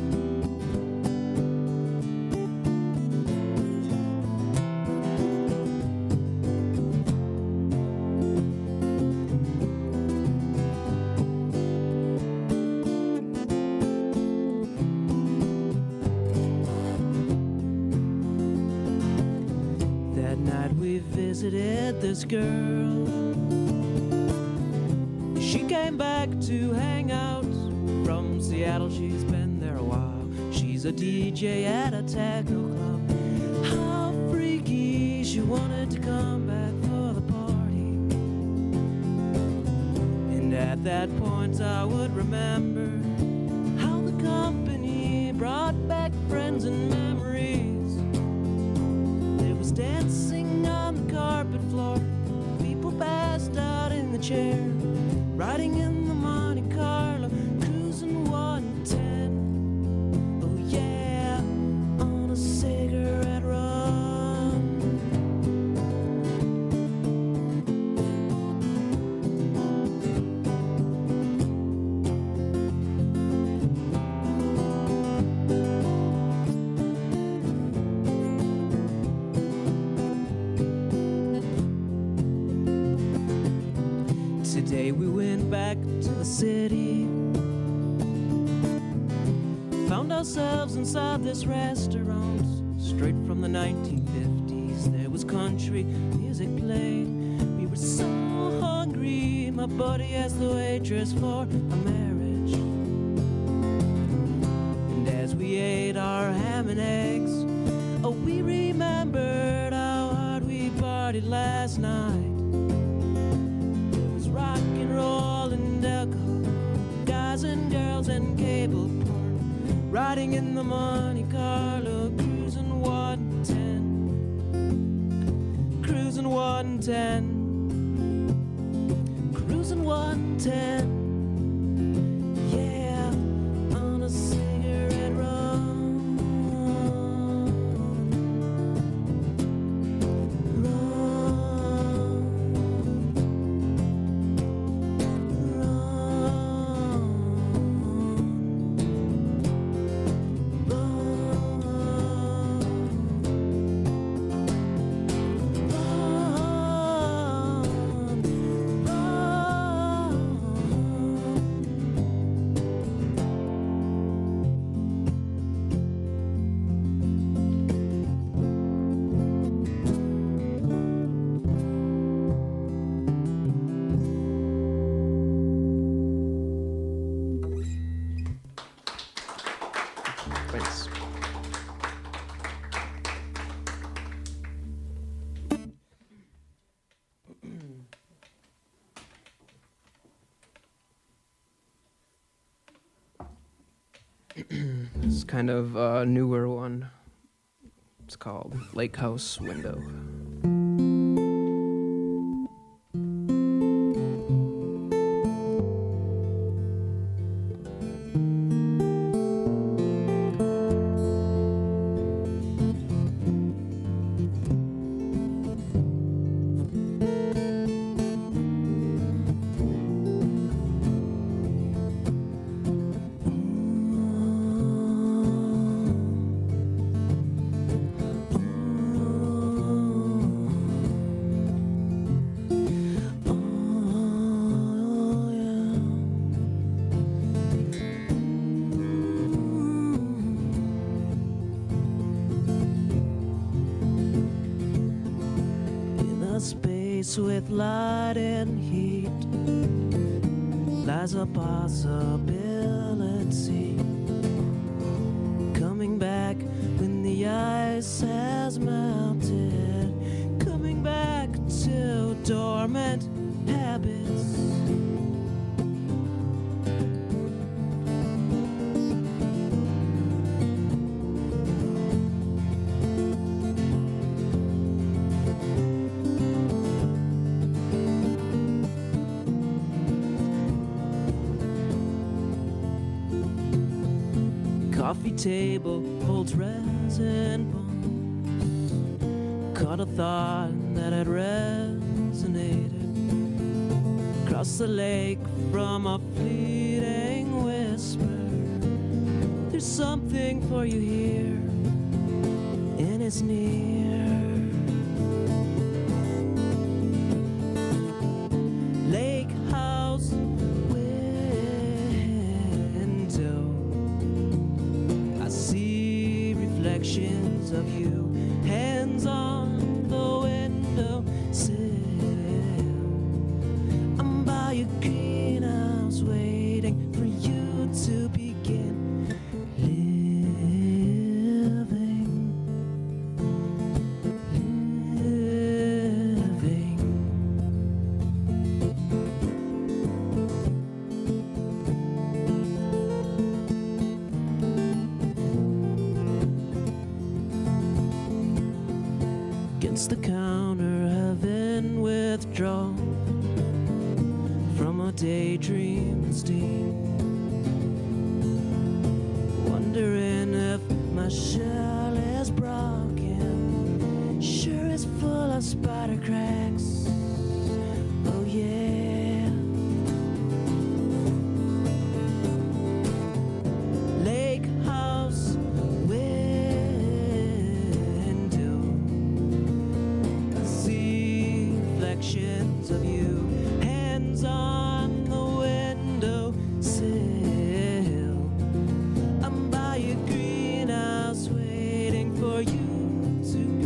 That night we visited this girl. She came back to hang out from Seattle. She's been there a while. She's a DJ at a techno club. How freaky, she wanted to come back for the party. And at that point I would remember how the company brought back friends and memories. There was dancing on the carpet floor, people passed out in the chair, riding in the Monte Carlo, cruising 110. Oh yeah, on a cigarette run. Today we went back to the city, found ourselves inside this restaurant, straight from the 1950s. There was country music playing. We were so hungry, my buddy asked the waitress for a marriage. And as we ate our ham and eggs, oh, we remembered how hard we partied last night. Rock and roll and alcohol, guys and girls and cable porn, riding in the Monte Carlo, cruising 110, cruising 110, cruising 110. Yeah, on a cigarette run. Thanks. This is kind of a newer one. It's called Lake House Window. Space with light and heat lies a possibility. Come ice has melted, coming back to dormant habits. Coffee table holds resin bombs. Caught a thought that had resonated across the lake from a fleeting whisper. There's something for you here, and it's near. Lake house window, I see reflections of you, hands on the window sill. I'm by your greenhouse waiting for you to begin against the counter, having withdrawn from a daydream steam, wondering if my shell is broken. Sure, it's full of spider cracks. Oh yeah. Lake house window, I see reflections of you, hands on the window sill. I'm by your greenhouse waiting for you to be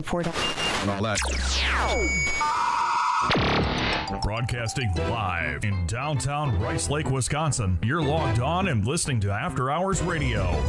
And all that. Broadcasting live in downtown Rice Lake, Wisconsin. You're logged on and listening to After Hours Radio.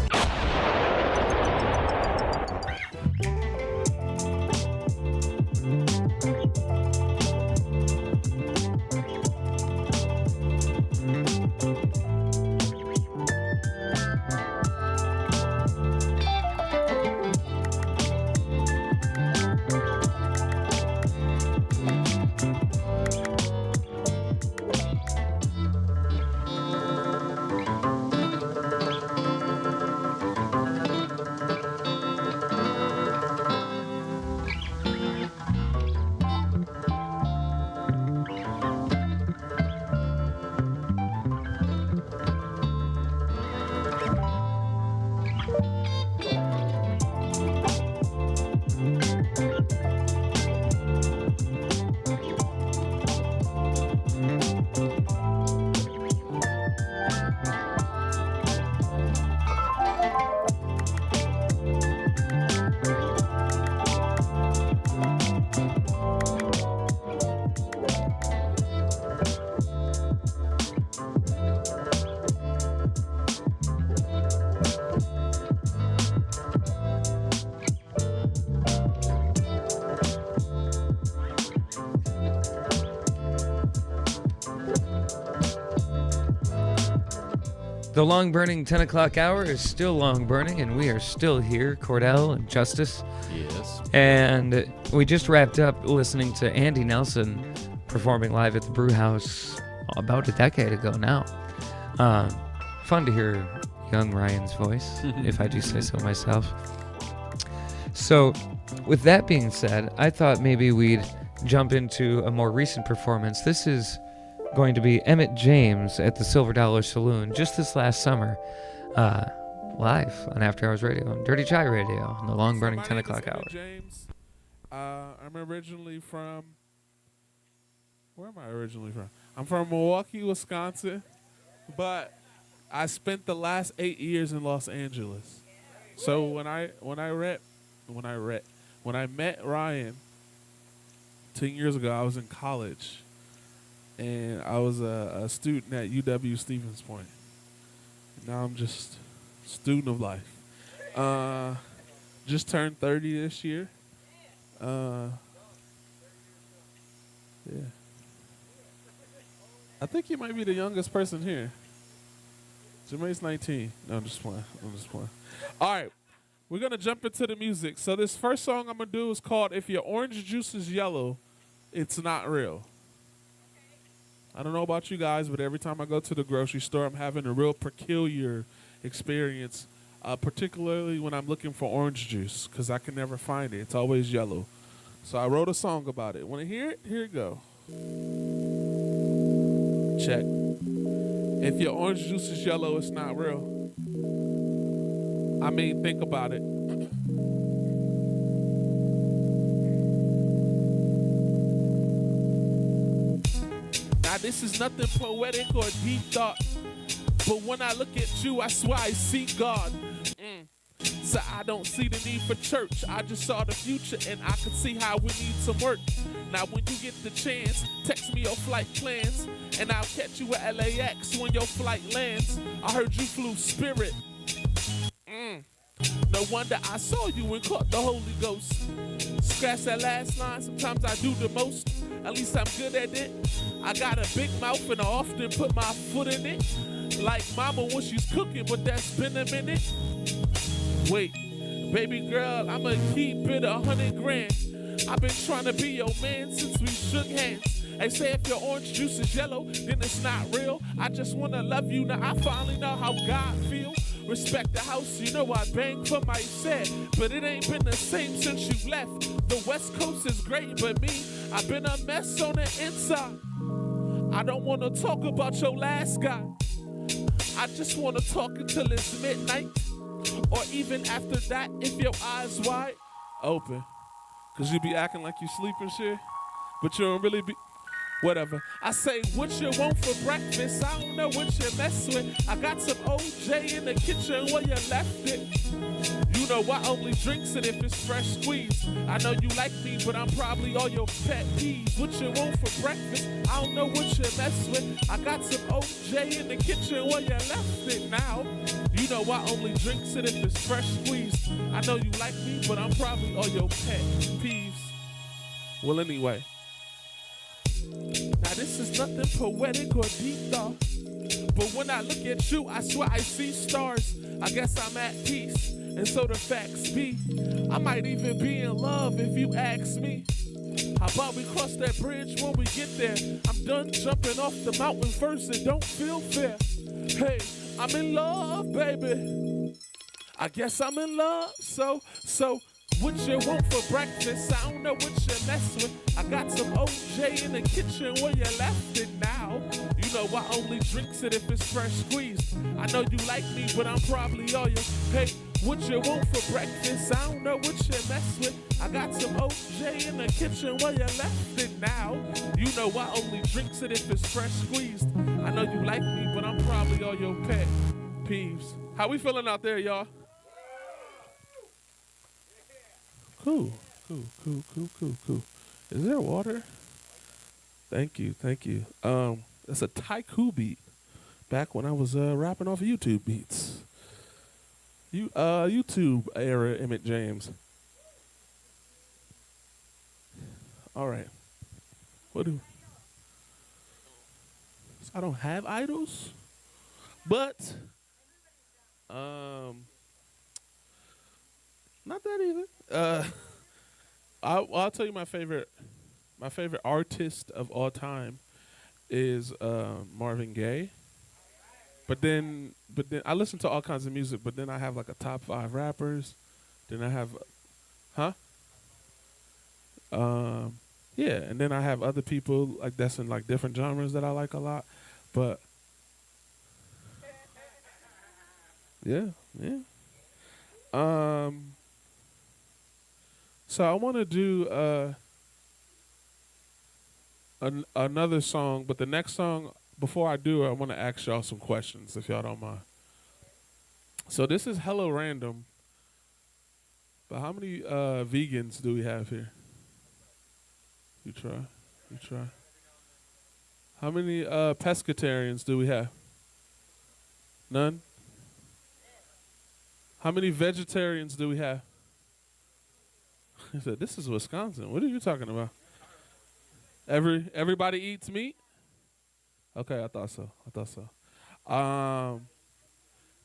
The long burning 10 o'clock hour is still long burning, and we are still here, Kordell and Justice. Yes. And we just wrapped up listening to Andy Nelson performing live at the Brew House about a decade ago now. Fun to hear young Ryan's voice, if I do say so myself. So, with that being said, I thought maybe we'd jump into a more recent performance. This is going to be Emmett James at the Silver Dollar Saloon just this last summer, live on After Hours Radio, on Dirty Chai Radio, in the long-burning 10 o'clock hour. James. I'm originally from... Where am I originally from? I'm from Milwaukee, Wisconsin, but I spent the last 8 years in Los Angeles. So when I met Ryan 10 years ago, I was in college, and I was a student at UW Stevens Point. Now I'm just a student of life. Just turned 30 this year. Yeah. I think you might be the youngest person here. Jermaine's 19. No, I'm just playing. All right. We're going to jump into the music. So this first song I'm going to do is called If Your Orange Juice is Yellow, It's Not Real. I don't know about you guys, but every time I go to the grocery store, I'm having a real peculiar experience, particularly when I'm looking for orange juice, because I can never find it. It's always yellow. So I wrote a song about it. Want to hear it? Here it go. Check. If your orange juice is yellow, it's not real. I mean, think about it. Now, this is nothing poetic or deep thought, but when I look at you, I swear I see God. So I don't see the need for church. I just saw the future and I could see how we need some work. Now when you get the chance, text me your flight plans and I'll catch you at LAX when your flight lands. I heard you flew Spirit. No wonder I saw you and caught the Holy Ghost. Scratch that last line, sometimes I do the most. At least I'm good at it. I got a big mouth and I often put my foot in it. Like mama when she's cooking, but that's been a minute. Wait, baby girl, I'ma keep it 100 grand. I've been trying to be your man since we shook hands. They say if your orange juice is yellow, then it's not real. I just wanna love you, now I finally know how God feel. Respect the house, you know I bang for my set, but it ain't been the same since you left. The West Coast is great, but me, I've been a mess on the inside. I don't wanna talk about your last guy. I just wanna talk until it's midnight. Or even after that, if your eyes wide open. Cause you be acting like you sleep and shit, but you don't really be, whatever. I say, what you want for breakfast? I don't know what you mess with. I got some OJ in the kitchen where you left it. You know I only drinks it if it's fresh squeezed. I know you like me, but I'm probably all your pet peeves. What you want for breakfast? I don't know what you mess with. I got some OJ in the kitchen where you left it now. You know I only drinks it if it's fresh squeezed. I know you like me, but I'm probably all your pet peeves. Well, anyway. Now this is nothing poetic or deep thought, but when I look at you, I swear I see stars. I guess I'm at peace, and so the facts be. I might even be in love if you ask me. How about we cross that bridge when we get there? I'm done jumping off the mountain first, it don't feel fair. Hey, I'm in love, baby. I guess I'm in love, so what you want for breakfast? I don't know what you mess with. I got some OJ in the kitchen where you left it now. You know I only drinks it if it's fresh squeezed. I know you like me, but I'm probably all your. Hey, what you want for breakfast? I don't know what you mess with. I got some OJ in the kitchen where you left it now. You know I only drinks it if it's fresh squeezed. I know you like me, but I'm probably all your pet peeves. How we feeling out there, y'all? Cool. Is there water? Thank you. It's a Taiku beat. Back when I was rapping off YouTube beats. YouTube era Emmett James. All right. I don't have idols, but not that either. I'll tell you my favorite artist of all time is Marvin Gaye. But then I listen to all kinds of music. But then I have like a top 5 rappers. Then I have Huh? Yeah, and then I have other people like that's in like different genres that I like a lot. But yeah. So I want to do another song, but the next song, before I do it, I want to ask y'all some questions, if y'all don't mind. So this is hella random, but how many vegans do we have here? You try. How many pescatarians do we have? None? How many vegetarians do we have? He said, this is Wisconsin. What are you talking about? Everybody eats meat? Okay, I thought so.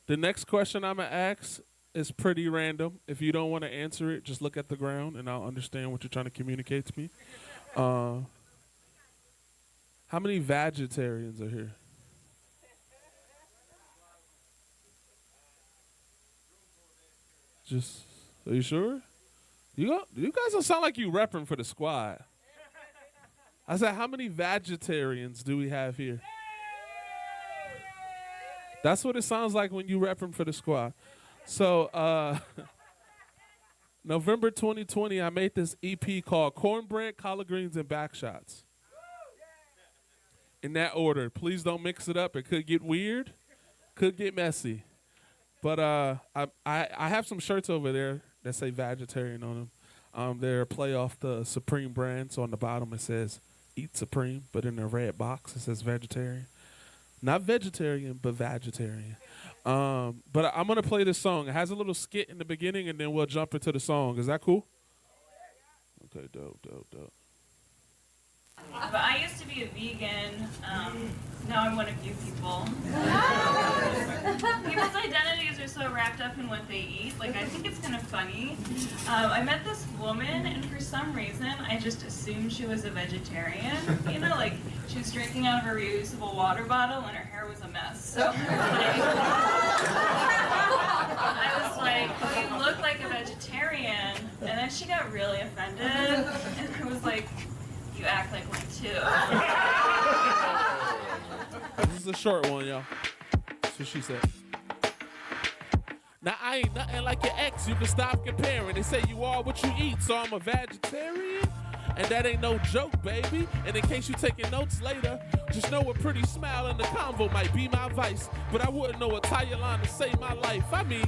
The next question I'm going to ask is pretty random. If you don't want to answer it, just look at the ground and I'll understand what you're trying to communicate to me. How many vegetarians are here? Just, are you sure? You guys don't sound like you repping for the squad. I said, how many vegetarians do we have here? That's what it sounds like when you repping for the squad. So, November 2020, I made this EP called Cornbread, Collard Greens, and Backshots. In that order. Please don't mix it up. It could get weird. Could get messy. But I have some shirts over there that say vegetarian on them. They're a play off the Supreme brand. So on the bottom it says Eat Supreme, but in the red box it says vegetarian. Not vegetarian, but vegetarian. But I'm going to play this song. It has a little skit in the beginning, and then we'll jump into the song. Is that cool? Okay, dope. But I used to be a vegan. Now I'm one of you people. People's identities are so wrapped up in what they eat. Like, I think it's kind of funny. I met this woman, and for some reason, I just assumed she was a vegetarian. You know, like, she was drinking out of a reusable water bottle, and her hair was a mess. So, I was like, oh, you look like a vegetarian. And then she got really offended, and I was like, you act like one too. This is a short one, y'all. That's what she said. Now, I ain't nothing like your ex. You can stop comparing. They say you are what you eat, so I'm a vegetarian. And that ain't no joke, baby. And in case you taking notes later, just know a pretty smile in the convo might be my vice. But I wouldn't know a tire line to save my life. I mean,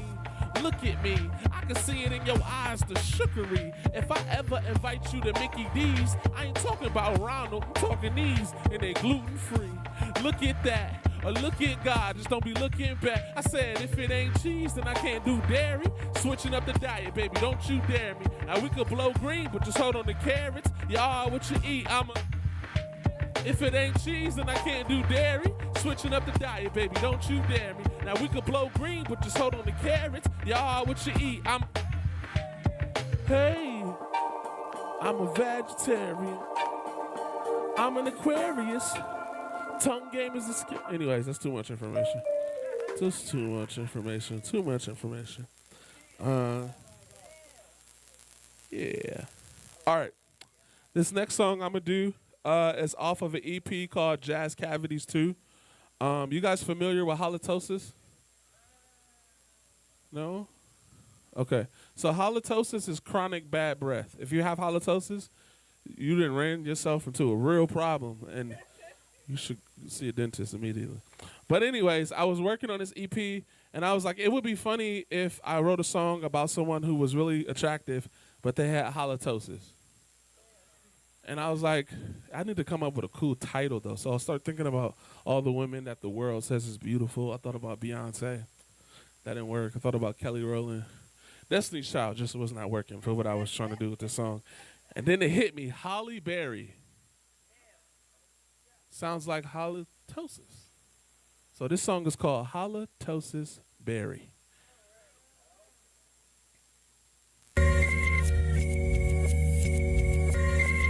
look at me. I can see it in your eyes, the sugary. If I ever invite you to Mickey D's, I ain't talking about Ronald, I'm talking these, and they gluten-free. Look at that. Or look at God, just don't be looking back. I said, if it ain't cheese, then I can't do dairy. Switching up the diet, baby, don't you dare me. Now we could blow green, but just hold on the carrots. Y'all, what you eat, If it ain't cheese, then I can't do dairy. Switching up the diet, baby, don't you dare me. Now we could blow green, but just hold on the carrots. Y'all, what you eat, Hey, I'm a vegetarian. I'm an Aquarius. Tongue game is a skill. Anyways, that's too much information. Just too much information. Yeah. All right. This next song I'm going to do is off of an EP called Jazz Cavities 2. You guys familiar with halitosis? No? Okay. So halitosis is chronic bad breath. If you have halitosis, you done ran yourself into a real problem, and you should see a dentist immediately. But anyways, I was working on this EP, and I was like, it would be funny if I wrote a song about someone who was really attractive, but they had halitosis. And I was like, I need to come up with a cool title, though. So I started thinking about all the women that the world says is beautiful. I thought about Beyonce. That didn't work. I thought about Kelly Rowland. Destiny's Child just was not working for what I was trying to do with this song. And then it hit me, Holly Berry. Sounds like halitosis. So this song is called Halitosis Berry.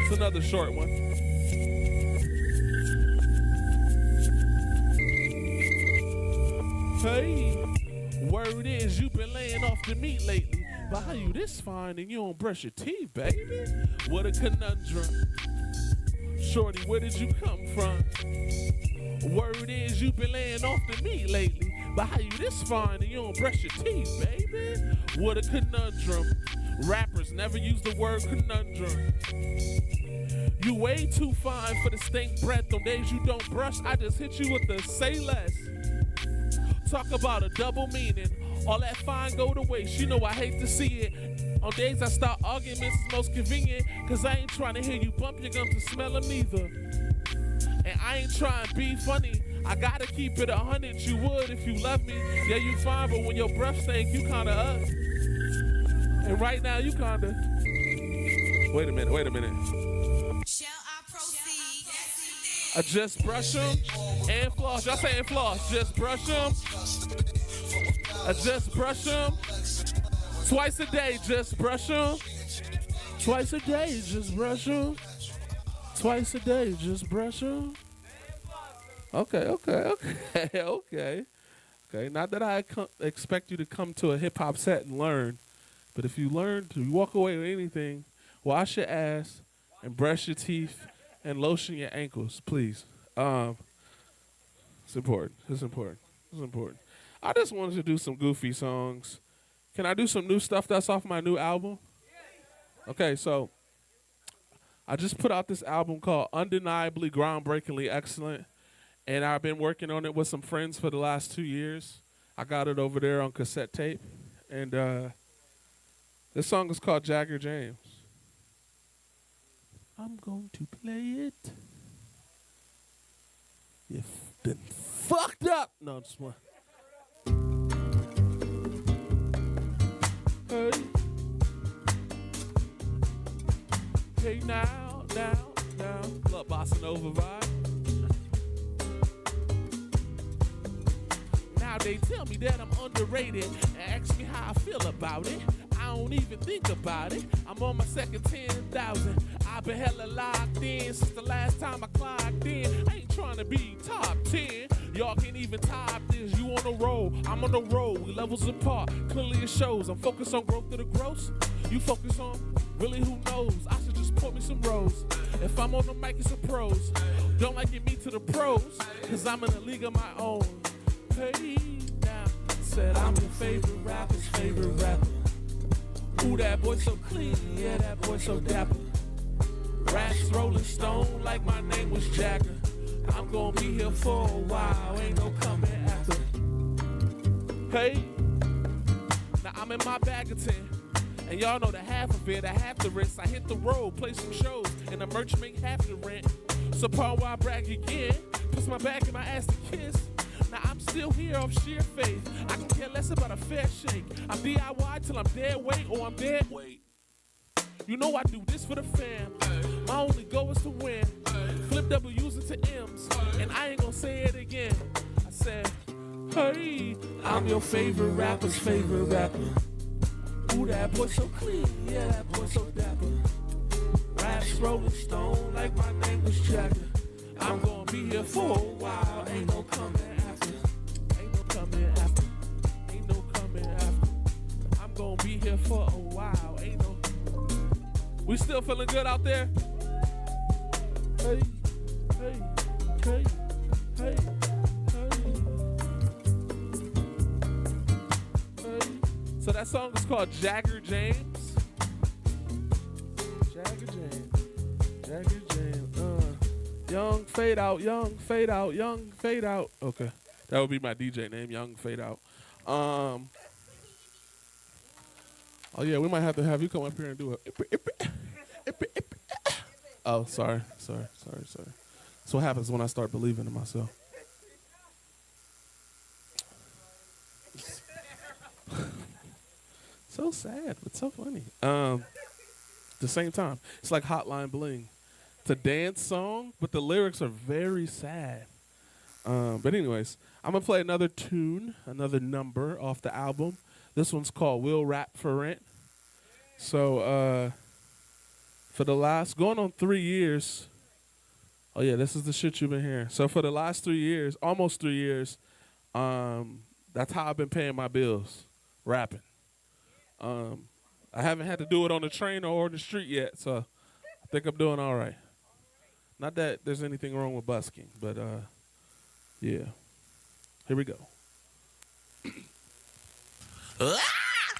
It's another short one. Hey, word is you've been laying off the meat lately. But how you this fine and you don't brush your teeth, baby? What a conundrum. Shorty, where did you come from? Word is you been laying off to me lately. But how you this fine and you don't brush your teeth, baby? What a conundrum. Rappers never use the word conundrum. You way too fine for the stink breath. On days you don't brush, I just hit you with the say less. Talk about a double meaning. All that fine go to waste. You know I hate to see it. On days I start arguments, it's most convenient. Cause I ain't trying to hear you bump your gums to smell them either. And I ain't trying to be funny. I gotta keep it 100. You would if you love me. Yeah, you fine, but when your breath stink, you kinda up. And right now, you kinda. Wait a minute. I just brush them and floss. Y'all saying floss. Just brush them. I just brush them. Twice a day, just brush them. Twice a day, just brush them. Twice a day, just brush them. Okay. Not that I expect you to come to a hip hop set and learn, but if you learn to walk away with anything, wash your ass and brush your teeth and lotion your ankles, please. It's important. I just wanted to do some goofy songs. Can I do some new stuff that's off my new album? Okay, so I just put out this album called Undeniably Groundbreakingly Excellent, and I've been working on it with some friends for the last 2 years. I got it over there on cassette tape, and this song is called Jagger James. I'm going to play it. You done fucked up. No, just one. Hey, now. Look, Bossa Nova vibe. Now they tell me that I'm underrated and ask me how I feel about it. I don't even think about it. I'm on my second 10,000. I've been hella locked in since the last time I clocked in. I ain't trying to be top 10. Y'all can't even top this. You on the road, I'm on the road. We levels apart. Clearly it shows. I'm focused on growth of the gross. You focus on really who knows. I should just pour me some rose. If I'm on the mic, it's a pros. Don't like it me to the pros, cause I'm in a league of my own. Hey, now, said I'm your favorite rapper's favorite rapper. Ooh, that boy so clean, yeah, that boy so dapper. Raps Rolling Stone like my name was Jagger. I'm gonna be here for a while, ain't no coming after. Hey, now I'm in my bag of 10. And y'all know the half of it, I have the rest. I hit the road, play some shows, and the merch make half the rent. So part where I brag again, puts my back in my ass to kiss. Now I'm still here off sheer faith. I can care less about a fair shake. I'm DIY till I'm dead weight or I'm dead weight. You know I do this for the fam. My only goal is to win. Flip W's into M's, and I ain't gonna say it again. I said, hey, I'm your favorite rapper's favorite rapper. Ooh, that boy so clean, yeah, that boy so dapper. Raps Rolling Stone like my name was Jagger. I'm gonna be here for a while, ain't no coming after. Ain't no coming after. Ain't no coming after. I'm gonna be here for a while, ain't no. We still feeling good out there? Hey, hey, hey, hey, hey. So that song is called Jagger James. Jagger James. Jagger James. Young fade out, young fade out, young fade out. Okay. That would be my DJ name, Young Fade Out. Oh yeah, we might have to have you come up here and do it. Oh, sorry. That's what happens when I start believing in myself. So sad, but so funny. At the same time, it's like Hotline Bling. It's a dance song, but the lyrics are very sad. But anyways, I'm going to play another tune, another number off the album. This one's called We'll Rap for Rent. So for the last, going on 3 years, oh yeah, this is the shit you've been hearing. So for the last 3 years, almost 3 years, that's how I've been paying my bills, rapping. I haven't had to do it on the train or on the street yet, so I think I'm doing all right. Not that there's anything wrong with busking, but yeah. Here we go.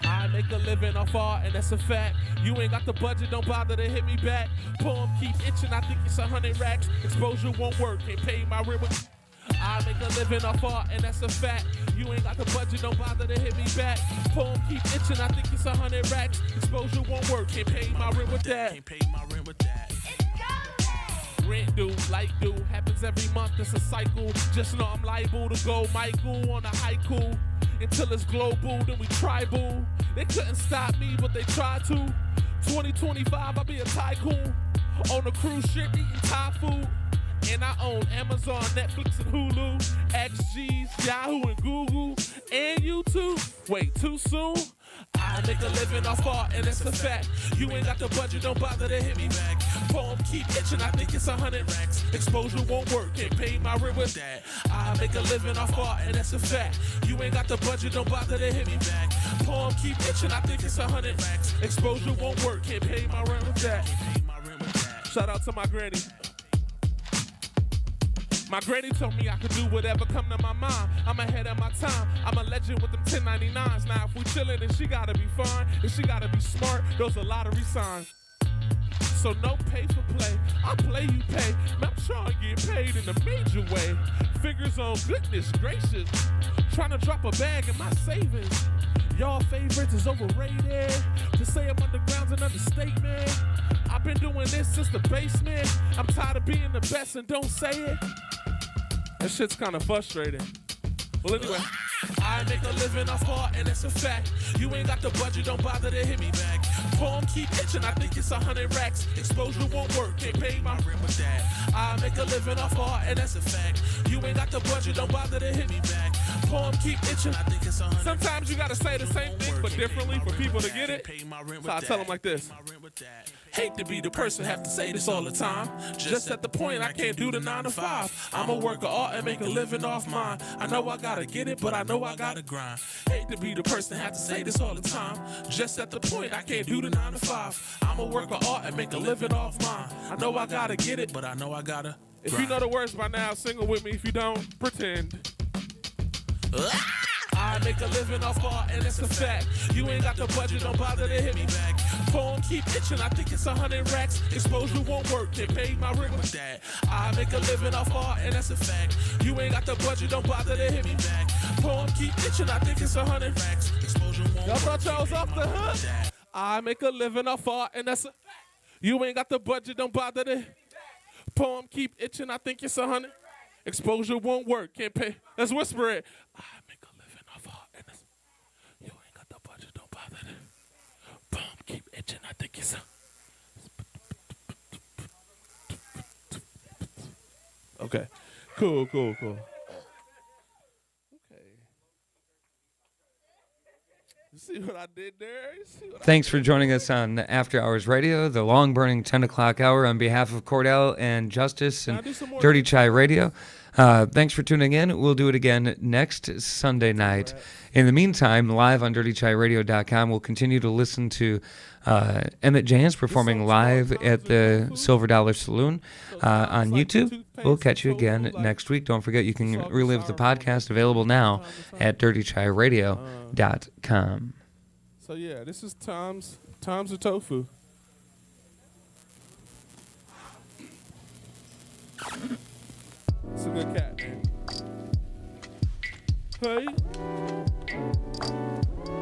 I make a living off art, and that's a fact. You ain't got the budget, don't bother to hit me back. Poem keep itching, I think it's 100 racks. Exposure won't work, can't pay my rent. I make a living off art, and that's a fact. You ain't got the budget, don't bother to hit me back. Poem keep itching, I think it's 100 racks. Exposure won't work, can't pay my rent with that. Can't pay my rent with that. Rent due, light due, happens every month, it's a cycle. Just know I'm liable to go Michael on a haiku. Until it's global, then we tribal. They couldn't stop me, but they tried to. 2025, I'll be a tycoon. On a cruise ship, eating Thai food. And I own Amazon, Netflix, and Hulu. XG's, Yahoo, and Google. And YouTube. Wait, too soon? I make a living off art, and it's a fact. You ain't got the budget, don't bother to hit me back. Poem keep itching, I think it's 100 racks. Exposure won't work, can't pay my rent with that. I make a living off art, and that's a fact. You ain't got the budget, don't bother to hit me back. Poem keep itching, I think it's 100 racks. Exposure won't work, can't pay my rent with that. Shout out to my granny. My granny told me I could do whatever come to my mind. I'm ahead of my time. I'm a legend with them 1099s. Now if we chillin', then she gotta be fine. And she gotta be smart. Those are lottery signs. So no pay for play. I play, you pay. Man, I'm trying to get paid in a major way. Figures on goodness gracious. Trying to drop a bag in my savings. Y'all favorites is overrated. To say I'm underground's an understatement. I've been doing this since the basement. I'm tired of being the best and don't say it. That shit's kind of frustrating. Well, anyway, I make a living off art, and it's a fact. You ain't got the budget, don't bother to hit me back. Poem keep itching, I think it's 100 racks. Exposure won't work, can't pay my rent with that. I make a living off art, and that's a fact. You ain't got the budget, don't bother to hit me back. Poem keep itching, I think it's 100. Sometimes you gotta say the same thing, but differently for people to get it. So I tell them like this. Hate to be the person, have to say this all the time. Just at the point I can't do the 9 to 5. I'ma work of art and make a living off mine. I know I gotta get it, but I know I gotta grind. Hate to be the person, have to say this all the time. Just at the point I can't do the 9 to 5. I'ma work of art and make a living off mine. I know I gotta get it, but I know I gotta grind. If you know the words by now, sing it with me. If you don't, pretend. I make a living off art, and it's a fact. You ain't got the budget, don't bother to hit me back. Poem keep itching, I think it's 100 racks. Exposure won't work, can't pay my rent with that. I make a living off art, and that's a fact. You ain't got the budget, don't bother to hit me back. Poem keep itching, I think it's 100 racks. Exposure won't work. Y'all thought y'all was off the hook? I make a living off art, and that's a fact. You ain't got the budget, don't bother to. Poem keep itching, I think it's 100. Exposure won't work, can't pay. Let's whisper it. I make a living off art, and that's. You ain't got the budget, don't bother to. Poem keep itching, I think it's a. Okay. Cool. Okay. You see what I did there? Thanks for joining us on After Hours Radio, the long-burning 10 o'clock hour on behalf of Kordell and Justice and Dirty Chai Radio. Thanks for tuning in. We'll do it again next Sunday night. In the meantime, live on DirtyChaiRadio.com, we'll continue to listen to Emmett James performing live at the Silver Dollar Saloon on YouTube. We'll catch you again next week. Don't forget, you can relive the podcast available now at DirtyChaiRadio.com. So yeah, this is Tom's of Tofu. It's a good cat, man. Hey.